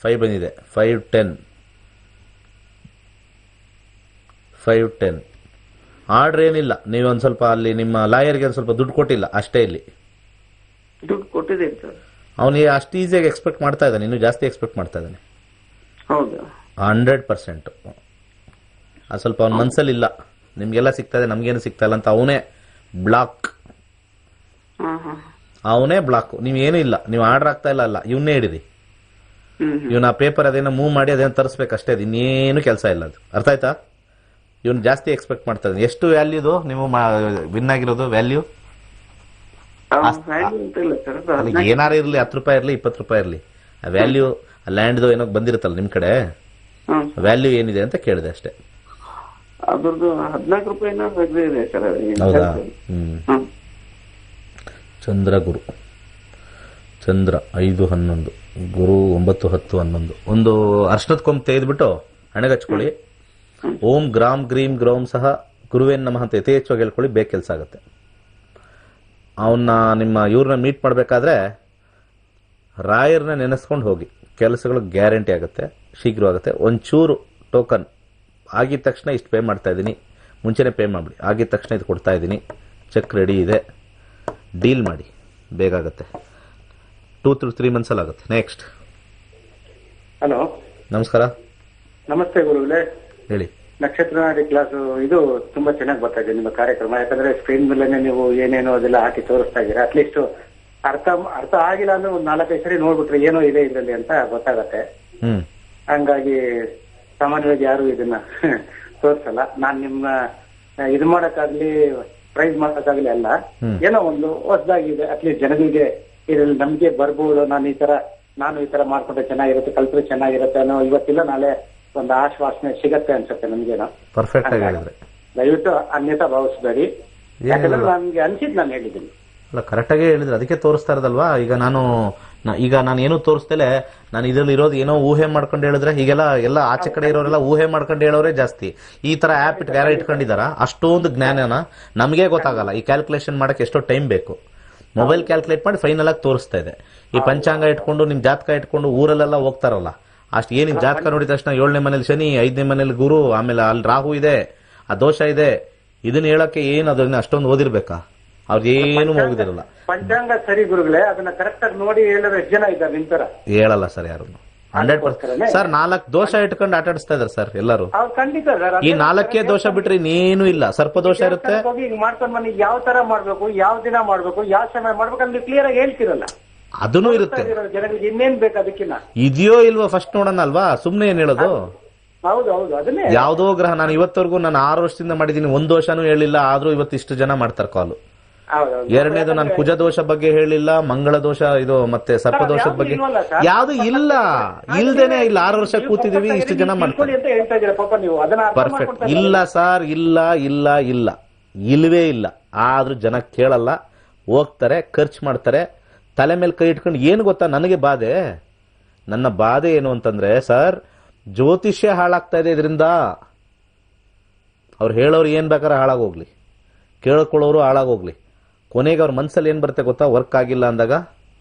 5 ಬಂದಿದೆ. 5 10 ಆರ್ಡರ್ ಏನಿಲ್ಲ. ನೀವೊಂದು ಸ್ವಲ್ಪ ಅಲ್ಲಿ ನಿಮ್ಮ ಲಾಯರ್ಗೆ ಒಂದು ಸ್ವಲ್ಪ ದುಡ್ಡು ಕೊಟ್ಟಿಲ್ಲ ಅಷ್ಟೇ. ಇಲ್ಲಿ ದುಡ್ಡು ಕೊಟ್ಟಿದ್ದೇನೆ ಸರ್. ಅವನಿಗೆ ಅಷ್ಟು ಈಸಿಯಾಗಿ ಎಕ್ಸ್ಪೆಕ್ಟ್ ಮಾಡ್ತಾ ಇದ್ದಾನೆ, ಇನ್ನೂ ಜಾಸ್ತಿ ಎಕ್ಸ್ಪೆಕ್ಟ್ ಮಾಡ್ತಾ ಇದ್ದಾನೆ. ಹೌದಾ? 100%. ಅದು ಸ್ವಲ್ಪ ಅವ್ನ ಮನಸ್ಸಲ್ಲಿ ಇಲ್ಲ, ನಿಮಗೆಲ್ಲ ಸಿಗ್ತದೆ ನಮಗೇನು ಸಿಗ್ತಾ ಇಲ್ಲ ಅಂತ ಅವನೇ ಬ್ಲಾಕ್. ಅವನೇ ಬ್ಲಾಕ್. ನೀವೇನು ಇಲ್ಲ, ನೀವು ಆರ್ಡರ್ ಆಗ್ತಾ ಇಲ್ಲ ಅಲ್ಲ, ಇವನ್ನೇ ಹಿಡಿದಿ. ಇವನ್ ಆ ಪೇಪರ್ ಅದೇನೋ ಮೂವ್ ಮಾಡಿ ಅದೇನೋ ತರಿಸ್ಬೇಕಷ್ಟೇ, ಅದು ಇನ್ನೇನು ಕೆಲಸ ಇಲ್ಲ. ಅದು ಅರ್ಥ ಆಯ್ತಾ? ಇವನು ಜಾಸ್ತಿ ಎಕ್ಸ್ಪೆಕ್ಟ್ ಮಾಡ್ತಾರೆ. ಎಷ್ಟು ವ್ಯಾಲ್ಯೂದು ನೀವು ವಿನ್ ಆಗಿರೋದು ವ್ಯಾಲ್ಯೂ? ಏನಾರು ಇರಲಿ, 10 ರೂಪಾಯಿ ಇರಲಿ, 20 ರೂಪಾಯಿ ಇರಲಿ, ಆ ವ್ಯಾಲ್ಯೂ ಆ ಲ್ಯಾಂಡ್ದು ಏನೋ ಬಂದಿರುತ್ತಲ್ಲ ನಿಮ್ ಕಡೆ, ವ್ಯಾಲ್ಯೂ ಏನಿದೆ ಅಂತ ಕೇಳಿದೆ ಅಷ್ಟೇ. ಅದ್ರದ್ದು 14 ರೂಪಾಯಿನ ಇದೆ ಸರ್. ಹೌದಾ? ಚಂದ್ರಗುರು, ಚಂದ್ರ 5, 11, ಗುರು 9, 10, 11. ಒಂದು ಅರ್ಶನದ ಕೊಂಬು ತೆಗೆದ್ಬಿಟ್ಟು ಹಣೆಗೆ ಹಚ್ಕೊಳ್ಳಿ. ಓಂ ಗ್ರಾಮ್ ಗ್ರೀಂ ಗ್ರೌಮ್ ಸಹ ಗುರುವೇನ್ ನಮಃ ಅಂತ ಯಥೇಚ್ಛವಾಗಿ ಹೇಳ್ಕೊಳ್ಳಿ, ಬೇಗ ಕೆಲಸ ಆಗುತ್ತೆ. ಅವನ್ನ ನಿಮ್ಮ ಇವ್ರನ್ನ ಮೀಟ್ ಮಾಡಬೇಕಾದ್ರೆ ರಾಯರ್ನ ನೆನೆಸ್ಕೊಂಡು ಹೋಗಿ, ಕೆಲಸಗಳು ಗ್ಯಾರಂಟಿ ಆಗುತ್ತೆ, ಶೀಘ್ರ ಆಗುತ್ತೆ. ಒಂಚೂರು ಟೋಕನ್ ಆಗಿದ ತಕ್ಷಣ ಇಷ್ಟು ಪೇ ಮಾಡ್ತಾ ಇದ್ದೀನಿ, ಮುಂಚೆನೇ ಪೇ ಮಾಡಿಬಿಡಿ. ಆಗಿದ ತಕ್ಷಣ ಇದು ಕೊಡ್ತಾ ಇದ್ದೀನಿ, ಚೆಕ್ ರೆಡಿ ಇದೆ, ಡೀಲ್ ಮಾಡಿ, ಬೇಗ ಆಗುತ್ತೆ. 2 to 3 months ಆಗುತ್ತೆ. ನೆಕ್ಸ್ಟ್. ಹಲೋ, ನಮಸ್ಕಾರ. ನಮಸ್ತೆ ಗುರುಗಳೇ. ಹೇಳಿ. ನಕ್ಷತ್ರ ನಾಡಿ ಕ್ಲಾಸ್ ಇದು ತುಂಬಾ ಚೆನ್ನಾಗಿ ಬರ್ತಾ ಇದೆ ನಿಮ್ಮ ಕಾರ್ಯಕ್ರಮ. ಯಾಕಂದ್ರೆ ಸ್ಕ್ರೀನ್ ಮೇಲೆನೆ ನೀವು ಏನೇನೋ ಅದೆಲ್ಲ ಹಾಕಿ ತೋರಿಸ್ತಾ ಇದ್ದೀರಾ. ಅಟ್ಲೀಸ್ಟ್ ಅರ್ಥ ಆಗಿಲ್ಲ ಅಂದ್ರೆ ಒಂದು 4-5 ಸರಿ ನೋಡ್ಬಿಟ್ರೆ ಏನೋ ಇದೆ ಇದರಲ್ಲಿ ಅಂತ ಗೊತ್ತಾಗತ್ತೆ. ಹಂಗಾಗಿ ಸಾಮಾನ್ಯವಾಗಿ ಯಾರು ಇದನ್ನ ತೋರ್ಸಲ್ಲ. ನಾನ್ ನಿಮ್ನ ಇದು ಮಾಡಕ್ಕಾಗ್ಲಿ, ಪ್ರೈಸ್ ಮಾಡಕ್ಕಾಗ್ಲಿ ಅಲ್ಲ, ಏನೋ ಒಂದು ಹೊಸದಾಗಿದೆ, ಅಟ್ಲೀಸ್ಟ್ ಜನಗಳಿಗೆ ಇದರಲ್ಲಿ ನಂಬಿಕೆ ಬರ್ಬೋದು. ನಾನು ಈ ತರ ಮಾಡ್ಕೊಂಡ್ರೆ ಚೆನ್ನಾಗಿರುತ್ತೆ, ಕಲ್ತ್ರೆ ಚೆನ್ನಾಗಿರುತ್ತೆ ಅನ್ನೋ ಇವತ್ತಿಲ್ಲ ನಾಳೆ ಒಂದು ಆಶ್ವಾಸನೆ ಸಿಗತ್ತೆ ಅನ್ಸುತ್ತೆ ನಮ್ಗೇನೋ. ಪರ್ಫೆಕ್ಟ್ ಆಗಿ ಹೇಳಿದ್ರೆ ದಯವಿಟ್ಟು ಅನ್ಯತಾ ಭಾವಿಸಬೇಡಿ. ಯಾಕಂದ್ರೆ ನನ್ಗೆ ಅನ್ಸಿದ್ ನಾನು ಹೇಳಿದ್ದೀನಿ. ಅಲ್ಲ, ಕರೆಕ್ಟಾಗಿ ಹೇಳಿದ್ರೆ ಅದಕ್ಕೆ ತೋರಿಸ್ತಾ ಇರೋದಲ್ವಾ. ಈಗ ನಾನು ಏನೂ ತೋರಿಸ್ತೇಲೆ, ನಾನು ಇದ್ರಲ್ಲಿ ಇರೋದು ಏನೋ ಊಹೆ ಮಾಡ್ಕೊಂಡು ಹೇಳಿದ್ರೆ, ಹೀಗೆಲ್ಲ ಎಲ್ಲ ಆಚೆ ಕಡೆ ಇರೋರೆಲ್ಲ ಊಹೆ ಮಾಡ್ಕೊಂಡು ಹೇಳೋರೇ ಜಾಸ್ತಿ. ಈ ತರ ಆ್ಯಪ್ ಯಾರು ಇಟ್ಕೊಂಡಿದಾರ, ಅಷ್ಟೊಂದು ಜ್ಞಾನನ ನಮಗೆ ಗೊತ್ತಾಗಲ್ಲ. ಈ ಕ್ಯಾಲ್ಕುಲೇಷನ್ ಮಾಡಕ್ಕೆ ಎಷ್ಟೋ ಟೈಮ್ ಬೇಕು. ಮೊಬೈಲ್ ಕ್ಯಾಲ್ಕುಲೇಟ್ ಮಾಡಿ ಫೈನಲ್ ಆಗಿ ತೋರಿಸ್ತಾ ಇದೆ. ಈ ಪಂಚಾಂಗ ಇಟ್ಕೊಂಡು ನಿಮ್ ಜಾತಕ ಇಟ್ಕೊಂಡು ಊರಲ್ಲೆಲ್ಲ ಹೋಗ್ತಾರಲ್ಲ, ಅಷ್ಟು ಏನ್ ನಿಮ್ ಜಾತಕ ನೋಡಿದ ತಕ್ಷಣ 7ನೇ ಮನೇಲಿ ಶನಿ, 5ನೇ ಮನೇಲಿ ಗುರು, ಆಮೇಲೆ ಅಲ್ಲಿ ರಾಹು ಇದೆ, ಆ ದೋಷ ಇದೆ, ಇದನ್ನ ಹೇಳಕ್ಕೆ ಏನ್ ಅದನ್ನ ಅಷ್ಟೊಂದು ಓದಿರ್ಬೇಕಾ? ಅವ್ರಿಗೇನು ಹೋಗಿದಿರಲ್ಲ. ಪಂಚಾಂಗ ಸರಿ ಗುರುಗಳೇ, ಅದನ್ನ ಕರೆಕ್ಟ್ ಆಗಿ ನೋಡಿ ಹೇಳೋರು ಎಷ್ಟು ಜನ ಇದ್ದಾರೆ ನಿಂತರ? ಹೇಳಲ್ಲ ಸರ್ ಯಾರು. 100%. ಸರ್ 4 ದೋಷ ಇಟ್ಕೊಂಡು ಆಟ ಆಡಿಸ್ತಾ ಇದಾರೆ ಸರ್ ಎಲ್ಲರೂ. ಖಂಡಿತ ಸರ್. ಈ 4 ದೋಷ ಬಿಟ್ರೆ ಇನ್ನೇನು ಇಲ್ಲ. ಸರ್ಪ ದೋಷ ಇರುತ್ತೆ. ಮಾಡ್ಕೊಂಡ್ ಬನ್ನಿ, ಯಾವ ತರ ಮಾಡ್ಬೇಕು, ಯಾವ ದಿನ ಮಾಡ್ಬೇಕು, ಯಾವ ಸಮಯ ಮಾಡ್ಬೇಕು ಅಂತ ಕ್ಲಿಯರ್ ಆಗಿ ಹೇಳ್ತಿರಲ್ಲ. ಅದನ್ನು ಇರುತ್ತೆ ಜನಗಳಿಗೆ. ಇನ್ನೇನ್ ಬೇಕು ಅದಕ್ಕಿನ್ನ? ಇದೆಯೋ ಇಲ್ವೋ ಫಸ್ಟ್ ನೋಡೋಣ ಅಲ್ವಾ, ಸುಮ್ನೆ ಏನ್ ಹೇಳೋದು? ಹೌದು, ಅದನ್ನೇ. ಯಾವ್ದೋ ಗ್ರಹ, ನಾನು ಇವತ್ತವರೆಗೂ ನಾನು 6 ವರ್ಷದಿಂದ ಮಾಡಿದೀನಿ, ಒಂದ್ ದೋಷನೂ ಹೇಳಿಲ್ಲ, ಆದ್ರೂ ಇವತ್ತಿಷ್ಟು ಜನ ಮಾಡ್ತಾರೆ ಕಾಲು. ಎರಡನೇದು, ನಾನು ಕುಜ ದೋಷ ಬಗ್ಗೆ ಹೇಳಿಲ್ಲ, ಮಂಗಳ ದೋಷ ಇದು ಮತ್ತೆ ಸರ್ಪ ದೋಷದ ಬಗ್ಗೆ ಯಾವ್ದು ಇಲ್ಲ, ಇಲ್ದೇನೆ ಇಲ್ಲ. 6 ವರ್ಷ ಕೂತಿದೀವಿ, ಇಷ್ಟು ಜನ ಮಾಡ್ತಾರೆ. ಪರ್ಫೆಕ್ಟ್. ಇಲ್ಲ ಸರ್, ಇಲ್ಲ, ಇಲ್ವೇ ಇಲ್ಲ. ಆದ್ರೂ ಜನ ಕೇಳಲ್ಲ, ಹೋಗ್ತಾರೆ, ಖರ್ಚು ಮಾಡ್ತಾರೆ, ತಲೆ ಮೇಲೆ ಕೈ ಇಟ್ಕೊಂಡು. ಏನು ಗೊತ್ತಾ ನನಗೆ ಬಾಧೆ? ನನ್ನ ಬಾಧೆ ಏನು ಅಂತಂದ್ರೆ ಸರ್, ಜ್ಯೋತಿಷ್ಯ ಹಾಳಾಗ್ತಾ ಇದೆ ಇದರಿಂದ. ಅವ್ರು ಹೇಳೋರು ಏನ್ ಬೇಕಾದ್ರೆ ಹಾಳಾಗೋಗ್ಲಿ, ಕೇಳ್ಕೊಳ್ಳೋರು ಹಾಳಾಗೋಗ್ಲಿ, ಕೊನೆಗೆ ಅವ್ರ ಮನ್ಸಲ್ಲಿ ಏನ್ ಬರುತ್ತೆ ಗೊತ್ತಾ? ವರ್ಕ್ ಆಗಿಲ್ಲ ಅಂದಾಗ,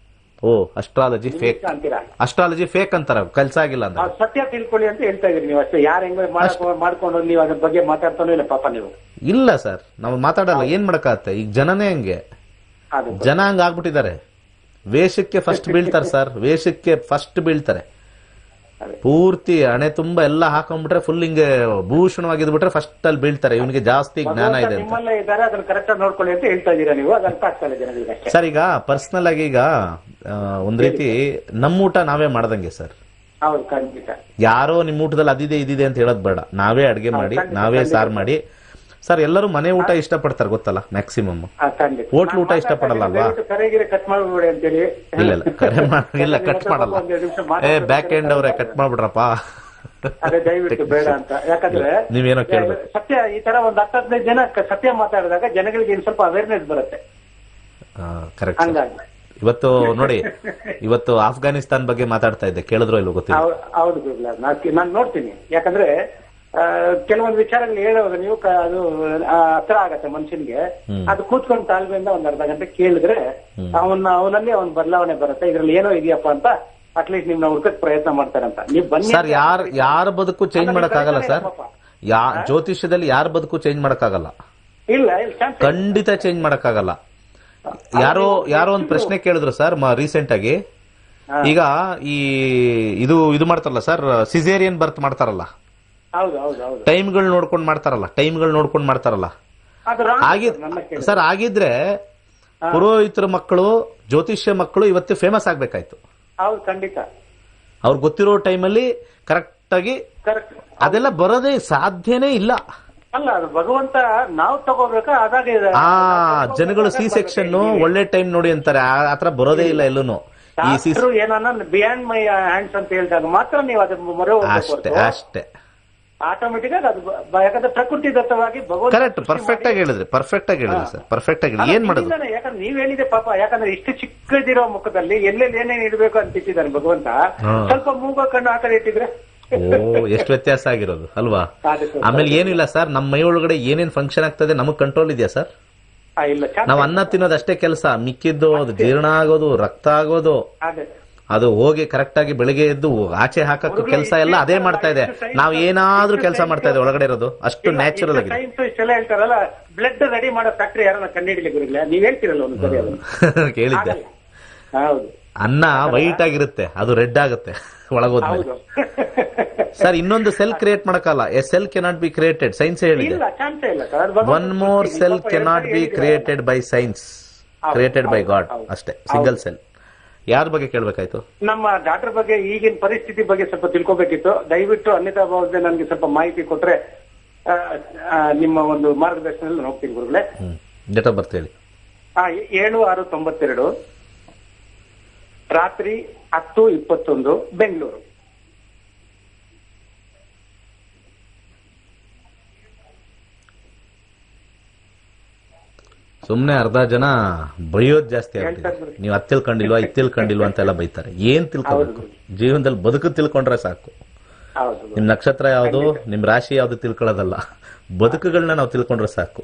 ಓ ಅಸ್ಟ್ರಾಲಜಿ ಫೇಕ್ ಅಂತಾರ, ಕೆಲ್ಸ ಆಗಿಲ್ಲ ಅಂದ. ಸತ್ಯ ತಿಳ್ಕೊಳ್ಳಿ ಅಂತ ಹೇಳ್ತಾ ಇದೀರಿ ನೀವು ಅಷ್ಟೇ. ಯಾರು ಹೆಂಗ್ ಮಾಡ್ಕೊಂಡು ನೀವು ಅದ್ರ ಬಗ್ಗೆ ಮಾತಾಡ್ತಾನೋ ಇಲ್ಲ ಪಾಪ ನೀವು. ಇಲ್ಲ ಸರ್, ನಾವು ಮಾತಾಡಲ್ಲ, ಏನ್ ಮಾಡಕ್ಕಾಗತ್ತೆ? ಈಗ ಜನನೇ ಹಂಗೆ, ಜನ ಹಂಗ ಆಗ್ಬಿಟ್ಟಿದ್ದಾರೆ. ವೇಷಕ್ಕೆ ಫಸ್ಟ್ ಬೀಳ್ತಾರೆ ಸರ್, ವೇಷಕ್ಕೆ ಫಸ್ಟ್ ಬೀಳ್ತಾರೆ. ಪೂರ್ತಿ ಹಣೆ ತುಂಬಾ ಎಲ್ಲ ಹಾಕೊಂಡ್ಬಿಟ್ರೆ, ಫುಲ್ ಹಿಂಗೆ ಭೂಷಣವಾಗಿದ್ಬಿಟ್ರೆ ಫಸ್ಟ್ ಅಲ್ಲಿ ಬೀಳ್ತಾರೆ. ಇವನಿಗೆ ಜಾಸ್ತಿ ಜ್ಞಾನ ಇದೆ ಅಂತ. ಸರ್ ಈಗ ಪರ್ಸನಲ್ ಆಗಿ ಈಗ ಒಂದ್ ರೀತಿ ನಮ್ಮ ಊಟ ನಾವೇ ಮಾಡ್ದಂಗೆ ಸರ್. ಯಾರೋ ನಿಮ್ ಊಟದಲ್ಲಿ ಅದಿದೆ ಇದಿದೆ ಅಂತ ಹೇಳೋದ್ ಬೇಡ. ನಾವೇ ಅಡ್ಗೆ ಮಾಡಿ, ನಾವೇ ಸಾರು ಮಾಡಿ. ಸರ್ ಎಲ್ಲರೂ ಮನೆ ಊಟ ಇಷ್ಟಪಡ್ತಾರೆ ಗೊತ್ತಲ್ಲ, ಮ್ಯಾಕ್ಸಿಮಮ್. ಹೋಟ್ಲ್ ಊಟ ಇಷ್ಟಪಡಲ್ಲ ಅಲ್ವಾ? ಇಲ್ಲ ಕಟ್ ಮಾಡಲ್ಲ. ಬ್ಯಾಕ್ ಎಂಡ್ ಅವ್ರೆ ಕಟ್ ಮಾಡ್ಬಿಡ್ರಪ್ಪ. ದಯವಿಟ್ಟು ಬೇಡ ಅಂತ. ಯಾಕಂದ್ರೆ ನೀವೇನೋ ಕೇಳ್ಬೇಕು. ಸತ್ಯ ಈ ತರ ಒಂದ್ 10-15 ಜನ ಸತ್ಯ ಮಾತಾಡಿದಾಗ ಜನಗಳಿಗೆ ಸ್ವಲ್ಪ ಅವೇರ್ನೆಸ್ ಬರುತ್ತೆ. ಕರೆಕ್ಟ್. ಇವತ್ತು ನೋಡಿ, ಇವತ್ತು ಆಫ್ಘಾನಿಸ್ತಾನ್ ಬಗ್ಗೆ ಮಾತಾಡ್ತಾ ಇದ್ದೆ, ಕೇಳಿದ್ರು ಇಲ್ವೋ ಗೊತ್ತಿಲ್ಲ. ಹೌದು, ನಾನು ನೋಡ್ತೀನಿ. ಯಾಕಂದ್ರೆ ಕೆಲವೊಂದು ವಿಚಾರಗಳು ಹೇಳೋದು ನೀವು ಅದು ಹತ್ರ ಆಗತ್ತೆ ಮನುಷ್ಯನ್ಗೆ. ಅದು ಕೂತ್ಕೊಂಡು ತಾಳ್ಮೆಯಿಂದ ಒಂದ್ ಅರ್ಧ ಗಂಟೆ ಕೇಳಿದ್ರೆ ಅವನಲ್ಲಿ ಅವ್ನ ಬದಲಾವಣೆ ಬರುತ್ತೆ. ಇದ್ರಲ್ಲಿ ಏನೋ ಇದೆಯಪ್ಪ ಅಂತ ಅಟ್ಲೀಸ್ಟ್ ನಿಮ್ನ ಹುಡ್ಕಕ್ ಪ್ರಯತ್ನ ಮಾಡ್ತಾರಂತ. ನೀವು ಬನ್ನಿ ಸರ್. ಯಾರ ಬದುಕು ಚೇಂಜ್ ಮಾಡಕ್ಕಾಗಲ್ಲ ಸರ್. ಜ್ಯೋತಿಷ್ಯದಲ್ಲಿ ಯಾರ ಬದುಕು ಚೇಂಜ್ ಮಾಡಕ್ಕಾಗಲ್ಲ. ಇಲ್ಲ, ಖಂಡಿತ ಚೇಂಜ್ ಮಾಡಕ್ಕಾಗಲ್ಲ. ಯಾರೋ ಒಂದು ಪ್ರಶ್ನೆ ಕೇಳಿದ್ರು ಸರ್ ರೀಸೆಂಟ್ ಆಗಿ. ಈಗ ಈ ಇದು ಮಾಡ್ತಾರಲ್ಲ ಸರ್, ಸಿಸೇರಿಯನ್ ಬರ್ತ್ ಮಾಡ್ತಾರಲ್ಲ, ಹೌದು ಹೌದು ಹೌದು. ಟೈಮ್ಗಳು ನೋಡ್ಕೊಂಡು ಮಾಡ್ತಾರಲ್ಲ. ಅದು ಸರ್ ಆಗಿದ್ರೆ ಪುರೋಹಿತರ ಮಕ್ಕಳು, ಜ್ಯೋತಿಷ್ಯ ಮಕ್ಕಳು ಇವತ್ತು ಫೇಮಸ್ ಆಗ್ಬೇಕಾಯ್ತು. ಹೌದು, ಖಂಡಿತ. ಅವ್ರಿಗೆ ಗೊತ್ತಿರೋ ಟೈಮಲ್ಲಿ ಕರೆಕ್ಟ್ ಆಗಿ ಕರೆಕ್ಟ್. ಅದೆಲ್ಲ ಬರೋದೇ ಸಾಧ್ಯನೇ ಇಲ್ಲ. ಅಲ್ಲ, ಅದು ಭಗವಂತ ನಾವು ತಗೋಬೇಕಾ? ಅದಾಗೆ ಜನಗಳು ಸಿ ಸೆಕ್ಷನ್ ಒಳ್ಳೆ ಟೈಮ್ ನೋಡಿ ಅಂತಾರೆ, ಆತರ ಬರೋದೇ ಇಲ್ಲ ಎಲ್ಲೂನು. ಏನಾನ ಬಿಯಾಂಡ್ ಮೈ ಹ್ಯಾಂಡ್ಸ್ ಅಂತ ಹೇಳಿದಾಗ ಮಾತ್ರ ನೀವು ಅದ್ರ ಮೊರೆ ಅಷ್ಟೇ ಅಷ್ಟೇ. ಆಟೋಮೆಟಿಕ್ ಆಗಿ ಅದು ಯಾಕಂದ್ರೆ ಪ್ರಕೃತಿ ದತ್ತವಾಗಿ ಭಗವಂತ ಕರೆಕ್ಟ್, ಪರ್ಫೆಕ್ಟ್ ಆಗಿ ಹೇಳಿದ್ರಿ ಸರ್, ಪರ್ಫೆಕ್ಟ್ ಆಗಿ ಏನ್ ಮಾಡೋದು. ಯಾಕಂದ್ರೆ ನೀವ್ ಹೇಳಿದೆ ಪಾಪ, ಯಾಕಂದ್ರೆ ಇಷ್ಟು ಚಿಕ್ಕದಿರೋ ಮುಖದಲ್ಲಿ ಎಲ್ಲೆಲ್ಲಿ ಏನೇನ್ ಇಡಬೇಕು ಅಂತ ಇಟ್ಟಿದ್ದಾನೆ ಭಗವಂತ. ಸ್ವಲ್ಪ ಮೂಗ ಕಣ್ಣು ಆ ಕಡೆ ಇಟ್ಟಿದ್ರೆ ಎಷ್ಟು ವ್ಯತ್ಯಾಸ ಆಗಿರೋದು ಅಲ್ವಾ. ಆಮೇಲೆ ಏನಿಲ್ಲ ಸರ್, ನಮ್ಮ ಮೈ ಒಳಗಡೆ ಏನೇನ್ ಫಂಕ್ಷನ್ ಆಗ್ತದೆ ನಮಗ್ ಕಂಟ್ರೋಲ್ ಇದೆಯಾ ಸರ್? ನಾವ್ ಅನ್ನ ತಿನ್ನೋದು ಅಷ್ಟೇ ಕೆಲಸ, ಮಿಕ್ಕಿದ್ದು ಅದು ಜೀರ್ಣ ಆಗೋದು, ರಕ್ತ ಆಗೋದು, ಅದು ಹೋಗಿ ಕರೆಕ್ಟ್ ಆಗಿ ಬೆಳಿಗ್ಗೆ ಎದ್ದು ಆಚೆ ಹಾಕಕ್ಕೆ ಕೆಲಸ ಎಲ್ಲ ಅದೇ ಮಾಡ್ತಾ ಇದೆ. ನಾವ್ ಏನಾದ್ರೂ ಕೆಲಸ ಮಾಡ್ತಾ ಇದೆ ಒಳಗಡೆ ಇರೋದು ಅಷ್ಟು ನ್ಯಾಚುರಲ್ ಆಗಿದೆ. ಇಷ್ಟೆಲ್ಲ ಹೇಳ್ತಾರಲ್ಲ, ಬ್ಲಡ್ ರೆಡಿ ಮಾಡೋ ಫ್ಯಾಕ್ಟ್ರಿ ಯಾರನ್ನ ಕಂಡುಹಿಡಿಲಿ ಗುರುಗಳೇ, ನೀವ್ ಹೇಳ್ತಿರಲ್ಲ ಒಂದು ಸರಿ ಅದನ್ನ ಕೇಳಿದ್ದೆ. ಹೌದು, ಅನ್ನ ವೈಟ್ ಆಗಿರುತ್ತೆ, ಅದು ರೆಡ್ ಆಗುತ್ತೆ ಒಳಗೋದ್ಮೇಲೆ. ಸರ್ ಇನ್ನೊಂದು ಸೆಲ್ ಕ್ರಿಯೇಟ್ ಮಾಡಕ್ಕಲ್ಲ. A cell cannot be created, science ಹೇಳಿದೆ. One more cell cannot be created by science, created by God ಅಷ್ಟೇ. Single cell. ಯಾರ ಬಗ್ಗೆ ಕೇಳ್ಬೇಕಾಯ್ತು? ನಮ್ಮ ಡಾಕ್ಟರ್ ಬಗ್ಗೆ, ಈಗಿನ ಪರಿಸ್ಥಿತಿ ಬಗ್ಗೆ ಸ್ವಲ್ಪ ತಿಳ್ಕೊಬೇಕಿತ್ತು. ದಯವಿಟ್ಟು ಅನ್ಯತಾ ಭಾವದೆ ನನಗೆ ಸ್ವಲ್ಪ ಮಾಹಿತಿ ಕೊಟ್ರೆ ನಿಮ್ಮ ಒಂದು ಮಾರ್ಗದರ್ಶನದಲ್ಲಿ ಹೋಗ್ತೀನಿ ಗುರುಗಳೇ. ಡೇಟ್ ಆಫ್ ಬರ್ತ್ ಹೇಳಿ. 7/6/92, ರಾತ್ರಿ 10:21, ಬೆಂಗಳೂರು. ಸುಮ್ನೆ ಅರ್ಧ ಜನ ಬೈಯೋದ್ ಜಾಸ್ತಿ ಆಗ್ತದೆ. ನೀವು ಅದ್ ತಿಳ್ಕೊಂಡಿಲ್ವಾ ಅಂತೆಲ್ಲ ಬೈತಾರೆ. ಏನ್ ತಿಳ್ಕೊಬೇಕು? ಜೀವನದಲ್ಲಿ ಬದುಕು ತಿಳ್ಕೊಂಡ್ರೆ ಸಾಕು. ನಿಮ್ ನಕ್ಷತ್ರ ಯಾವ್ದು, ನಿಮ್ ರಾಶಿ ಯಾವ್ದು ತಿಳ್ಕೊಳ್ಳೋದಲ್ಲ, ಬದುಕುಗಳನ್ನ ನಾವು ತಿಳ್ಕೊಂಡ್ರೆ ಸಾಕು,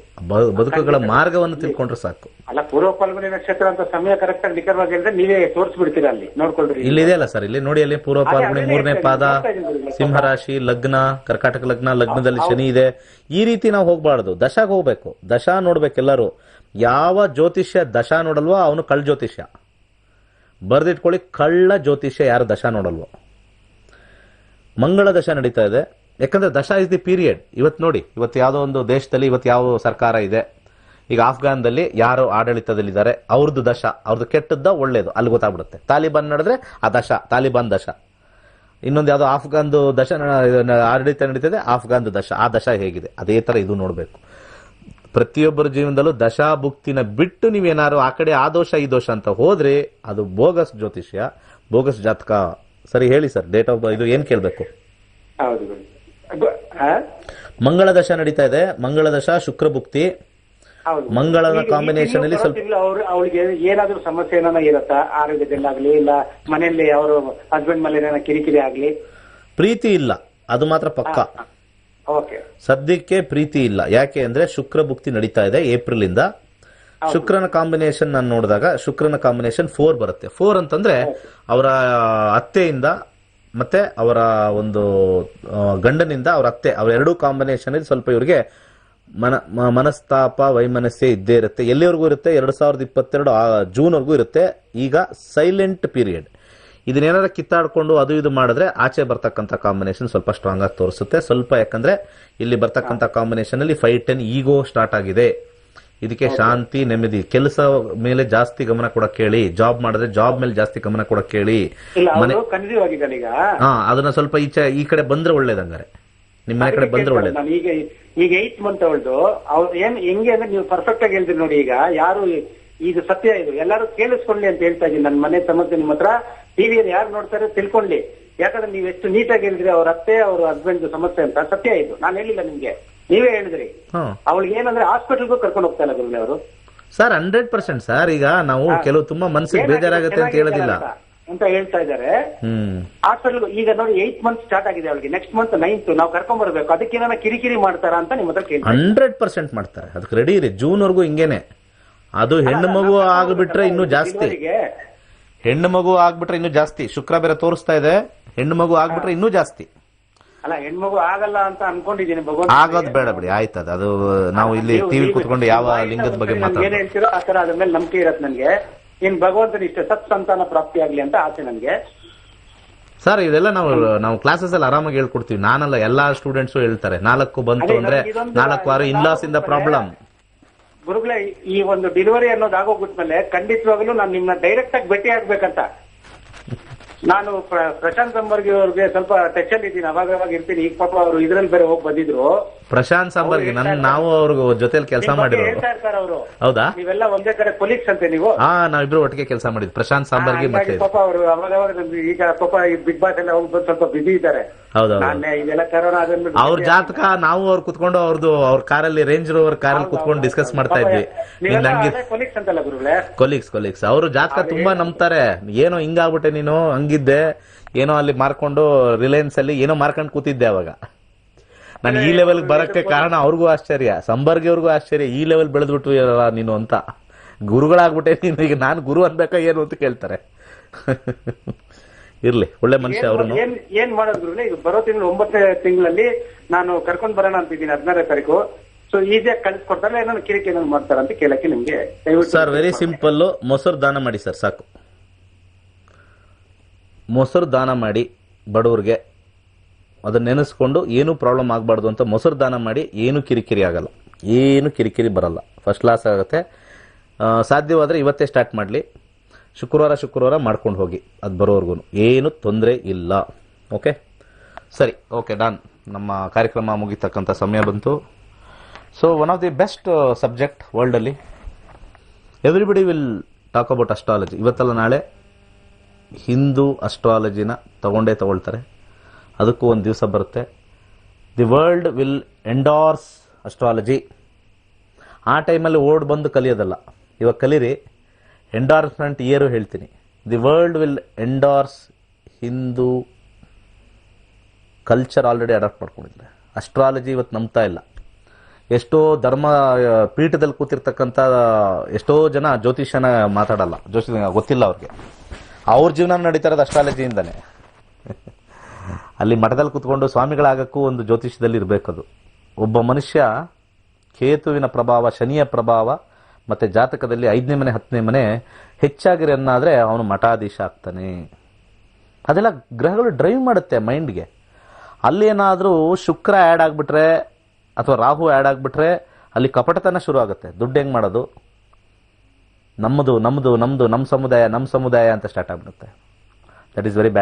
ಬದುಕುಗಳ ಮಾರ್ಗವನ್ನು ತಿಳ್ಕೊಂಡ್ರೆ ಸಾಕು. ಅಲ್ಲ, ಪೂರ್ವ ಫಾಲ್ಗುಣಿ ನಕ್ಷತ್ರ ಅಂತ ಸಮಯ ಕರೆಕ್ಟ್ ಆಗಿ ನಿಖರವಾಗಿ ಹೇಳಿದ್ರೆ ನೀವೇ ತೋರಿಸ್ಬಿಡ್ತೀರಾ, ಅಲ್ಲಿ ನೋಡ್ಕೊಳ್ರಿ. ಇಲ್ಲಿದೆ ಅಲ್ಲ ಸರ್, ಇಲ್ಲಿ ನೋಡಿ, ಅಲ್ಲಿ ಪೂರ್ವ ಫಾಲ್ಗುಣಿ 3ನೇ ಪಾದ, ಸಿಂಹರಾಶಿ, ಲಗ್ನ, ಕರ್ಕಾಟಕ ಲಗ್ನ, ಲಗ್ನದಲ್ಲಿ ಶನಿ ಇದೆ. ಈ ರೀತಿ ನಾವು ಹೋಗ್ಬಾರ್ದು, ದಶಾಗ್ ಹೋಗ್ಬೇಕು. ದಶಾ ನೋಡ್ಬೇಕೆಲ್ಲರೂ. ಯಾವ ಜ್ಯೋತಿಷ್ಯ ದಶಾ ನೋಡಲ್ವೋ ಅವನು ಕಳ್ಳ ಜ್ಯೋತಿಷ್ಯ. ಬರ್ದಿಟ್ಕೊಳ್ಳಿ, ಕಳ್ಳ ಜ್ಯೋತಿಷ್ಯ ಯಾರು ದಶಾ ನೋಡಲ್ವೋ. ಮಂಗಳ ದಶಾ ನಡೀತಾ ಇದೆ, ಯಾಕಂದ್ರೆ ದಶಾ ಇಸ್ ದಿ ಪೀರಿಯಡ್. ಇವತ್ತು ನೋಡಿ, ಇವತ್ತು ಯಾವುದೋ ಒಂದು ದೇಶದಲ್ಲಿ ಇವತ್ತು ಯಾವ ಸರ್ಕಾರ ಇದೆ, ಈಗ ಆಫ್ಘಾನ್ದಲ್ಲಿ ಯಾರು ಆಡಳಿತದಲ್ಲಿದ್ದಾರೆ, ಅವ್ರದ್ದು ದಶಾ, ಅವ್ರದ್ದು ಕೆಟ್ಟದ್ದ ಒಳ್ಳೇದು ಅಲ್ಲಿ ಗೊತ್ತಾಗ್ಬಿಡುತ್ತೆ. ತಾಲಿಬಾನ್ ನಡೆದ್ರೆ ಆ ದಶಾ, ತಾಲಿಬಾನ್ ದಶಾ. ಇನ್ನೊಂದು ಯಾವ್ದೋ ಆಫ್ಘಾನ್ದು ದಶಾ ಆಡಳಿತ ನಡೀತದೆ, ಆಫ್ಘಾನ್ದು ದಶಾ, ಆ ದಶಾ ಹೇಗಿದೆ, ಅದೇ ತರ ಇದು ನೋಡ್ಬೇಕು. ಪ್ರತಿಯೊಬ್ಬರ ಜೀವನದಲ್ಲೂ ದಶಾ ಭುಕ್ತಿನ ಬಿಟ್ಟು ನೀವೇನಾರು ಆ ಕಡೆ ಆ ದೋಷ ಈ ದೋಷ ಅಂತ ಹೋದ್ರೆ ಅದು ಬೋಗಸ್ ಜ್ಯೋತಿಷ್ಯ, ಬೋಗಸ್ ಜಾತಕ. ಸರಿ ಹೇಳಿ ಸರ್, ಡೇಟ್ ಆಫ್ ಇದು ಏನ್ ಕೇಳ್ಬೇಕು? ಮಂಗಳ ದಶಾ ನಡೀತಾ ಇದೆ, ಮಂಗಳ ದಶಾ, ಶುಕ್ರ ಭುಕ್ತಿ, ಮಂಗಳನ ಕಾಂಬಿನೇಷನ್ ಅಲ್ಲಿ ಸ್ವಲ್ಪ ಅವಳಿಗೆ ಏನಾದ್ರೂ ಸಮಸ್ಯೆ ಏನಾನ ಇರುತ್ತಾ, ಆರೋಗ್ಯದಲ್ಲಾಗ್ಲಿ, ಇಲ್ಲ ಮನೆಯಲ್ಲಿ ಅವರು ಹಸ್ಬೆಂಡ್ ಮೇಲೆ ಏನಾನ ಕಿರಿಕಿರಿ ಆಗ್ಲಿ? ಪ್ರೀತಿ ಇಲ್ಲ, ಅದು ಮಾತ್ರ ಪಕ್ಕ. ಸದ್ಯಕ್ಕೆ ಪ್ರೀತಿ ಇಲ್ಲ. ಯಾಕೆ ಅಂದ್ರೆ ಶುಕ್ರ ಭುಕ್ತಿ ನಡೀತಾ ಇದೆ ಏಪ್ರಿಲ್ ಇಂದ. ಶುಕ್ರನ ಕಾಂಬಿನೇಷನ್ ನಾನು ನೋಡಿದಾಗ ಶುಕ್ರನ ಕಾಂಬಿನೇಷನ್ 4 ಬರುತ್ತೆ. 4 ಅಂತಂದ್ರೆ ಅವರ ಅತ್ತೆಯಿಂದ ಮತ್ತೆ ಅವರ ಒಂದು ಗಂಡನಿಂದ ಅವರ ಅತ್ತೆ, ಅವರ ಎರಡೂ ಕಾಂಬಿನೇಷನ್ ಸ್ವಲ್ಪ ಇವರಿಗೆ ಮನಸ್ತಾಪ, ವೈಮನಸ್ಸೆ ಇದ್ದೇ ಇರುತ್ತೆ. ಎಲ್ಲಿವರೆಗೂ ಇರುತ್ತೆ? 2022 ಜೂನ್ವರೆಗೂ ಇರುತ್ತೆ. ಈಗ ಸೈಲೆಂಟ್ ಪೀರಿಯಡ್. ಇದನ್ನೇನಾರ ಕಿತ್ತಾಡ್ಕೊಂಡು ಅದು ಇದು ಮಾಡಿದ್ರೆ ಆಚೆ ಬರ್ತಕ್ಕಂಥ ಕಾಂಬಿನೇಷನ್ ಸ್ವಲ್ಪ ಸ್ಟ್ರಾಂಗ್ ಆಗಿ ತೋರಿಸುತ್ತೆ. ಸ್ವಲ್ಪ ಯಾಕಂದ್ರೆ ಇಲ್ಲಿ ಬರ್ತಕ್ಕಂಥ ಕಾಂಬಿನೇಷನ್ ಅಲ್ಲಿ 5-10 ಈಗೋ ಸ್ಟಾರ್ಟ್ ಆಗಿದೆ. ಇದಕ್ಕೆ ಶಾಂತಿ, ನೆಮ್ಮದಿ, ಕೆಲಸ ಮೇಲೆ ಜಾಸ್ತಿ ಗಮನ ಕೊಡಕ್ ಹೇಳಿ. ಜಾಬ್ ಮಾಡಿದ್ರೆ ಜಾಬ್ ಮೇಲೆ ಜಾಸ್ತಿ ಗಮನ ಕೊಡಕ್ ಹೇಳಿ. ಅದನ್ನ ಸ್ವಲ್ಪ ಈ ಕಡೆ ಬಂದ್ರೆ ಒಳ್ಳೇದಂಗಾರೆ, ನಿಮ್ಮ ಮನೆ ಕಡೆ ಬಂದ್ರೆ ಒಳ್ಳೇದು. ಈಗ 8th ಮಂತ್ ಅವಳ್ದು ಅವ್ರು ಹೆಂಗೆ ಅಂದ್ರೆ ನೀವು ಪರ್ಫೆಕ್ಟ್ ಆಗಿ ಹೇಳ್ತೀರಿ ನೋಡಿ. ಈಗ ಯಾರು ಇದು ಸತ್ಯ, ಇದು ಎಲ್ಲರೂ ಕೇಳಿಸ್ಕೊಳ್ಳಿ ಅಂತ ಹೇಳ್ತಾ ಇದ್ದೀನಿ. ನನ್ನ ಮನೆ ಸಮಸ್ಯೆ ನಿಮ್ಮ ಹತ್ರ ಟಿವಿಯಲ್ಲಿ ಯಾರು ನೋಡ್ತಾರೆ ತಿಳ್ಕೊಳ್ಳಿ. ಯಾಕಂದ್ರೆ ನೀವು ಎಷ್ಟು ನೀಟಾಗಿ ಹೇಳಿದ್ರಿ ಅವ್ರ ಅತ್ತೆ ಅವ್ರ ಹಸ್ಬೆಂಡ್ ಸಮಸ್ಯೆ ಅಂತ. ಸತ್ಯ ಇದು, ನಾನು ಹೇಳಿಲ್ಲ ನಿಮ್ಗೆ, ನೀವೇ ಹೇಳಿದ್ರಿ. ಅವಳಿಗೆ ಏನಂದ್ರೆ ಹಾಸ್ಪಿಟಲ್ಗೂ ಕರ್ಕೊಂಡು ಹೋಗ್ತಾ ಇಲ್ಲ ಗುರುಗಳೇ ಅವರು. Sir 100% sir. ಈಗ ನಾವು ಕೆಲವು ತುಂಬಾ ಮನಸ್ಸಿಗೆ ಬೇಜಾರಾಗುತ್ತೆ ಅಂತ ಹೇಳೋದಿಲ್ಲ ಅಂತ ಹೇಳ್ತಾ ಇದ್ದಾರೆ. ಹಾಸ್ಪಿಟಲ್ ಈಗ ನೋಡಿ 8th ಮಂತ್ ಸ್ಟಾರ್ಟ್ ಆಗಿದೆ ಅವಳಿಗೆ, ನೆಕ್ಸ್ಟ್ ಮಂತ್ 9th ನಾವು ಕರ್ಕೊಂಡ್ ಬರ್ಬೇಕು. ಅದಕ್ಕೇನ ಕಿರಿಕಿರಿ ಮಾಡ್ತಾರಾ ಅಂತ ನಿಮ್ಮ ಹತ್ರ ಕೇಳಿ. 100% ಮಾಡ್ತಾರೆ, ಅದಕ್ಕೆ ರೆಡಿ ಇರಿ. ಜೂನ್ವರೆಗೂ ಹಿಂಗೇನೆ. ಅದು ಹೆಣ್ಣು ಮಗು ಆಗ್ಬಿಟ್ರೆ ಇನ್ನೂ ಜಾಸ್ತಿ, ಹೆಣ್ಣು ಮಗು ಆಗ್ಬಿಟ್ರೆ ಇನ್ನೂ ಜಾಸ್ತಿ. ಶುಕ್ರ ಬೇರೆ ತೋರಿಸ್ತಾ ಇದೆ, ಹೆಣ್ಣು ಮಗು ಆಗ್ಬಿಟ್ರೆ ಇನ್ನೂ ಜಾಸ್ತಿ. ಅಲ್ಲ, ಹೆಣ್ಮಗು ಆಗಲ್ಲ ಅಂತ ಅನ್ಕೊಂಡಿದ್ದೀನಿ. ಆಗೋದು ಬೇಡ ಬಿಡಿ, ಆಯ್ತದ. ಅದು ನಾವು ಇಲ್ಲಿ ಟಿವಿ ಕುತ್ಕೊಂಡು ಯಾವ ಲಿಂಗದ ಬಗ್ಗೆ ಏನ್ ಹೇಳ್ತೀರೋ ಆ ತರ ಅದ್ರ ಮೇಲೆ ನಂಬಿಕೆ ಇರತ್ತೆ ನನ್ಗೆ. ಇನ್ ಭಗವಂತನ ಇಷ್ಟ ಸತ್ ಸಂತಾನ ಪ್ರಾಪ್ತಿ ಆಗ್ಲಿ ಅಂತ ಆಸೆ ನನ್ಗೆ. ಸರ್ ಇದೆಲ್ಲ ನಾವು ಕ್ಲಾಸಸ್ ಅಲ್ಲಿ ಆರಾಮಾಗಿ ಹೇಳ್ಕೊಡ್ತೀವಿ. ನಾನಲ್ಲ, ಎಲ್ಲಾ ಸ್ಟೂಡೆಂಟ್ಸು ಹೇಳ್ತಾರೆ 4 ಬಂತು ಅಂದ್ರೆ 4 ವಾರ ಇನ್ಲಾಸ್ ಇಂದ ಪ್ರಾಬ್ಲಮ್. ಗುರುಗಳೇ, ಈ ಒಂದು ಡೆಲಿವರಿ ಅನ್ನೋದು ಆಗೋಗ್ಬಿಟ್ಮೇಲೆ ಖಂಡಿತವಾಗ್ಲೂ ನಾನು ನಿಮ್ನ ಡೈರೆಕ್ಟ್ ಆಗಿ ಭೇಟಿ ಆಗ್ಬೇಕಂತ ನಾನು ಪ್ರಶಾಂತ್ ಸಂಬರ್ಗಿ ಅವ್ರಿಗೆ ಸ್ವಲ್ಪ ಟಚ್ ಅಲ್ಲಿ ಇದ್ದೀನಿ, ಅವಾಗ ಇರ್ತೀನಿ. ಈಗ ಪಾಪ ಅವರು ಇದ್ರಲ್ಲಿ ಬೇರೆ ಹೋಗಿ ಬಂದಿದ್ರು. ಪ್ರಶಾಂತ್ ಸಂಬರ್ಗಿ ನಾವು ಅವ್ರಿಗೆ ಜೊತೆಲಿ ಕೆಲಸ ಮಾಡಿರೋದು. ಹೇಳ್ತಾ ಇರ್ತಾರೆ ಅವರು, ಹೌದಾ? ನೀವೆಲ್ಲ ಒಂದೇ ಕಡೆ ಕೊಲೀಗ್ಸ್ ಅಂತೆ ನೀವು. ನಾವಿಬ್ರು ಒಟ್ಟಿಗೆ ಕೆಲಸ ಮಾಡಿದ್ವಿ, ಪ್ರಶಾಂತ್ ಸಂಬರ್ಗಿ ಮತ್ತೆ. ಪಾಪ ಅವರು ಅವಾಗ ಈಗ ಪಾಪ ಈ ಬಿಗ್ ಬಾಸ್ ಎಲ್ಲ ಹೋಗಿ ಬಂದು ಸ್ವಲ್ಪ ಬಿಸಿ ಇದ್ದಾರೆ. ಹೌದೌದು, ಇದೆಲ್ಲ ಕರೋನಾ ಅದನ್ನ ಅವ್ರ ಜಾತಕ ನಾವು ಅವ್ರು ಕುತ್ಕೊಂಡು ಅವ್ರ ಕಾರಲ್ಲಿ ರೇಂಜ್ ರೋವರ್ ಕಾರಲ್ಲಿ ಕುತ್ಕೊಂಡು ಡಿಸ್ಕಸ್ ಮಾಡ್ತಾ ಇದ್ವಿ. ಕೊಲೀಗ್ಸ್ ಅಂತಲ್ಲ ಗುರುಗಳೇ? ಕೊಲೀಗ್ಸ್ ಅವರು ಜಾತಕ ತುಂಬಾ ನಂಬ್ತಾರೆ. ಏನೋ ಹಿಂಗಾಗ್ಬಿಟ್ಟೆ ನೀನು, ಹಂಗಿದ್ದೆ ಏನೋ ಅಲ್ಲಿ ಮಾರ್ಕೊಂಡು ರಿಲಯನ್ಸ್ ಅಲ್ಲಿ ಏನೋ ಮಾರ್ಕೊಂಡು ಕೂತಿದ್ದೆ ಅವಾಗ. ನಾನು ಈ ಲೆವೆಲ್ ಬರಕ್ಕೆ ಕಾರಣ ಅವ್ರಿಗೂ ಆಶ್ಚರ್ಯ, ಸಂಬರ್ಗಿ ಅವ್ರಿಗೂ ಆಶ್ಚರ್ಯ, ಈ ಲೆವೆಲ್ ಬೆಳೆದ್ಬಿಟ್ಟು ನೀನು ಅಂತ. ಗುರುಗಳಾಗ್ಬಿಟ್ಟೆ ನೀನು, ಈಗ ನಾನು ಗುರು ಅನ್ಬೇಕಾ ಏನು ಅಂತ ಕೇಳ್ತಾರೆ. ಇರ್ಲಿ, ಒಳ್ಳೆ ಮನುಷ್ಯ ಅವರು. ಏನ್ ಮಾಡೋದು ಗುರುಗಳೇ, ಈಗ ಬರೋ ತಿಂಗಳು 9ನೇ ತಿಂಗಳಲ್ಲಿ ನಾನು ಕರ್ಕೊಂಡ್ ಬರೋಣ ಅಂತಿದ್ದೀನಿ, 16ನೇ ತಾರೀಕು. ಸೊ ಈಸಿಯಾಗಿ ಕಳಿಸ್ಕೊಡ್ತಾರೆ, ಏನೋ ಕಿರಿಕಿ ಏನಾದ್ರು ಮಾಡ್ತಾರ ಅಂತ ಕೇಳಕ್ಕೆ ನಿಮ್ಗೆ. ಸರ್ ವೆರಿ ಸಿಂಪಲ್, ಮೊಸರು ದಾನ ಮಾಡಿ ಸರ್, ಸಾಕು. ಮೊಸರು ದಾನ ಮಾಡಿ ಬಡವ್ರಿಗೆ, ಅದನ್ನ ನೆನೆಸ್ಕೊಂಡು ಏನೂ ಪ್ರಾಬ್ಲಮ್ ಆಗಬಾರ್ದು ಅಂತ ಮೊಸರು ದಾನ ಮಾಡಿ. ಏನು ಕಿರಿಕಿರಿ ಆಗಲ್ಲ, ಏನು ಕಿರಿಕಿರಿ ಬರಲ್ಲ, ಫಸ್ಟ್ ಕ್ಲಾಸ್ ಆಗುತ್ತೆ. ಸಾಧ್ಯವಾದರೆ ಇವತ್ತೇ ಸ್ಟಾರ್ಟ್ ಮಾಡಲಿ, ಶುಕ್ರವಾರ ಮಾಡ್ಕೊಂಡು ಹೋಗಿ, ಅದು ಬರೋವರೆಗೂ ಏನು ತೊಂದರೆ ಇಲ್ಲ. ಓಕೆ, ಸರಿ, ಓಕೆ, ಡನ್. ನಮ್ಮ ಕಾರ್ಯಕ್ರಮ ಮುಗಿತಕ್ಕಂಥ ಸಮಯ ಬಂತು. So one of the best subject ವರ್ಲ್ಡಲ್ಲಿ, everybody will talk about astrology. ಇವತ್ತಲ್ಲ ನಾಳೆ ಹಿಂದೂ ಅಸ್ಟ್ರಾಲಜಿನ ತಗೊಳ್ತಾರೆ. ಅದಕ್ಕೂ ಒಂದು ದಿವಸ ಬರುತ್ತೆ. The world will endorse astrology. ಆ ಟೈಮಲ್ಲಿ ಬಂದು ಕಲಿಯೋದಲ್ಲ, ಇವಾಗ ಕಲೀರಿ. ಎಂಡಾರ್ಸ್ಮೆಂಟ್ ಇಯರು ಹೇಳ್ತೀನಿ. The world will endorse Hindu culture. Already adopt ಮಾಡ್ಕೊಂಡಿದ್ದಾರೆ. ಅಸ್ಟ್ರಾಲಜಿ ಇವತ್ತು ನಂಬ್ತಾ ಇಲ್ಲ. ಎಷ್ಟೋ ಧರ್ಮ ಪೀಠದಲ್ಲಿ ಕೂತಿರ್ತಕ್ಕಂಥ ಎಷ್ಟೋ ಜನ ಜ್ಯೋತಿಷ್ಯನ ಮಾತಾಡಲ್ಲ, ಗೊತ್ತಿಲ್ಲ ಅವ್ರಿಗೆ. ಅವ್ರ ಜೀವನ ನಡೀತಾ ಇರೋದು ಅಸ್ಟ್ರಾಲಜಿಯಿಂದನೇ. ಅಲ್ಲಿ ಮಠದಲ್ಲಿ ಕೂತ್ಕೊಂಡು ಸ್ವಾಮಿಗಳಾಗಕ್ಕೂ ಒಂದು ಜ್ಯೋತಿಷ್ಯದಲ್ಲಿ ಇರಬೇಕದು. ಒಬ್ಬ ಮನುಷ್ಯ ಕೇತುವಿನ ಪ್ರಭಾವ, ಶನಿಯ ಪ್ರಭಾವ ಮತ್ತೆ ಜಾತಕದಲ್ಲಿ 5ನೇ ಮನೆ 10ನೇ ಮನೆ ಹೆಚ್ಚಾಗಿರಿ ಅನ್ನಾದ್ರೆ ಅವನು ಮಠಾಧೀಶ ಆಗ್ತಾನೆ. ಅದೆಲ್ಲ ಗ್ರಹಗಳು ಡ್ರೈವ್ ಮಾಡುತ್ತೆ ಮೈಂಡ್ಗೆ. ಅಲ್ಲೇನಾದ್ರೂ ಶುಕ್ರ ಆ್ಯಡ್ ಆಗ್ಬಿಟ್ರೆ ಅಥವಾ ರಾಹು ಆ್ಯಡ್ ಆಗ್ಬಿಟ್ರೆ ಅಲ್ಲಿ ಕಪಟತನ ಶುರು ಆಗುತ್ತೆ. ದುಡ್ಡು ಹೆಂಗ್ ಮಾಡೋದು, ನಮ್ಮದು ನಮ್ಮ ಸಮುದಾಯ ಅಂತ ಸ್ಟಾರ್ಟ್ ಆಗ್ಬಿಡುತ್ತೆ. That is very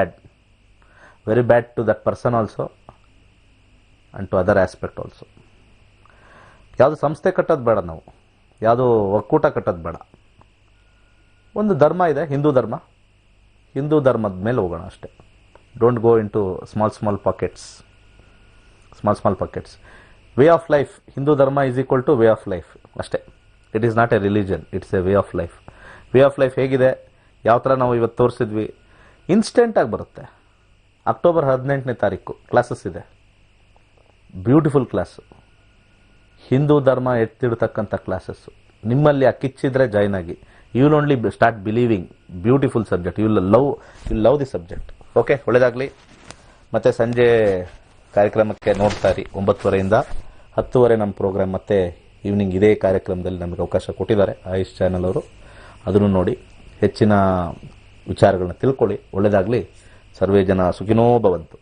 bad to that person also and to other aspect also. ಯಾವುದು ಸಂಸ್ಥೆ ಕಟ್ಟೋದು ಬೇಡ, ನಾವು ಯಾವುದು ಒಕ್ಕೂಟ ಕಟ್ಟೋದು ಬೇಡ. ಒಂದು ಧರ್ಮ ಇದೆ, ಹಿಂದೂ ಧರ್ಮದ ಮೇಲೆ ಹೋಗೋಣ ಅಷ್ಟೇ. Don't go in to small pockets. Way of life, Hindu dharma is equal to way of life ಅಷ್ಟೇ. It is not a religion, it's a way of life. Way of life ಹೇಗಿದೆ, ಯಾವ ಥರ ನಾವು ಇವತ್ತು ತೋರಿಸಿದ್ವಿ, ಇನ್ಸ್ಟೆಂಟಾಗಿ ಬರುತ್ತೆ. ಅಕ್ಟೋಬರ್ 18ನೇ ತಾರೀಕು ಕ್ಲಾಸಸ್ ಇದೆ, ಬ್ಯೂಟಿಫುಲ್ ಕ್ಲಾಸು. ಹಿಂದೂ ಧರ್ಮ ಎತ್ತಿಡ್ತಕ್ಕಂಥ ಕ್ಲಾಸಸ್ಸು. ನಿಮ್ಮಲ್ಲಿ ಆ ಕಿಚ್ಚಿದ್ರೆ ಜಾಯ್ನ್ ಆಗಿ. You will only start believing. Beautiful subject, you love the subject. Okay, ಒಳ್ಳೆಯದಾಗಲಿ. ಮತ್ತು ಸಂಜೆ ಕಾರ್ಯಕ್ರಮಕ್ಕೆ ನೋಡ್ತಾ ಇರಿ. 9:30 10:30 ನಮ್ಮ ಪ್ರೋಗ್ರಾಮ್. ಮತ್ತೆ ಈವ್ನಿಂಗ್ ಇದೇ ಕಾರ್ಯಕ್ರಮದಲ್ಲಿ ನಮಗೆ ಅವಕಾಶ ಕೊಟ್ಟಿದ್ದಾರೆ ಆಯುಷ್ ಚಾನಲ್ ಅವರು. ಅದನ್ನು ನೋಡಿ ಹೆಚ್ಚಿನ ವಿಚಾರಗಳನ್ನ ತಿಳ್ಕೊಳ್ಳಿ. ಒಳ್ಳೆಯದಾಗಲಿ. ಸರ್ವೇ ಜನ ಸುಖಿನೋ ಭವಂತು.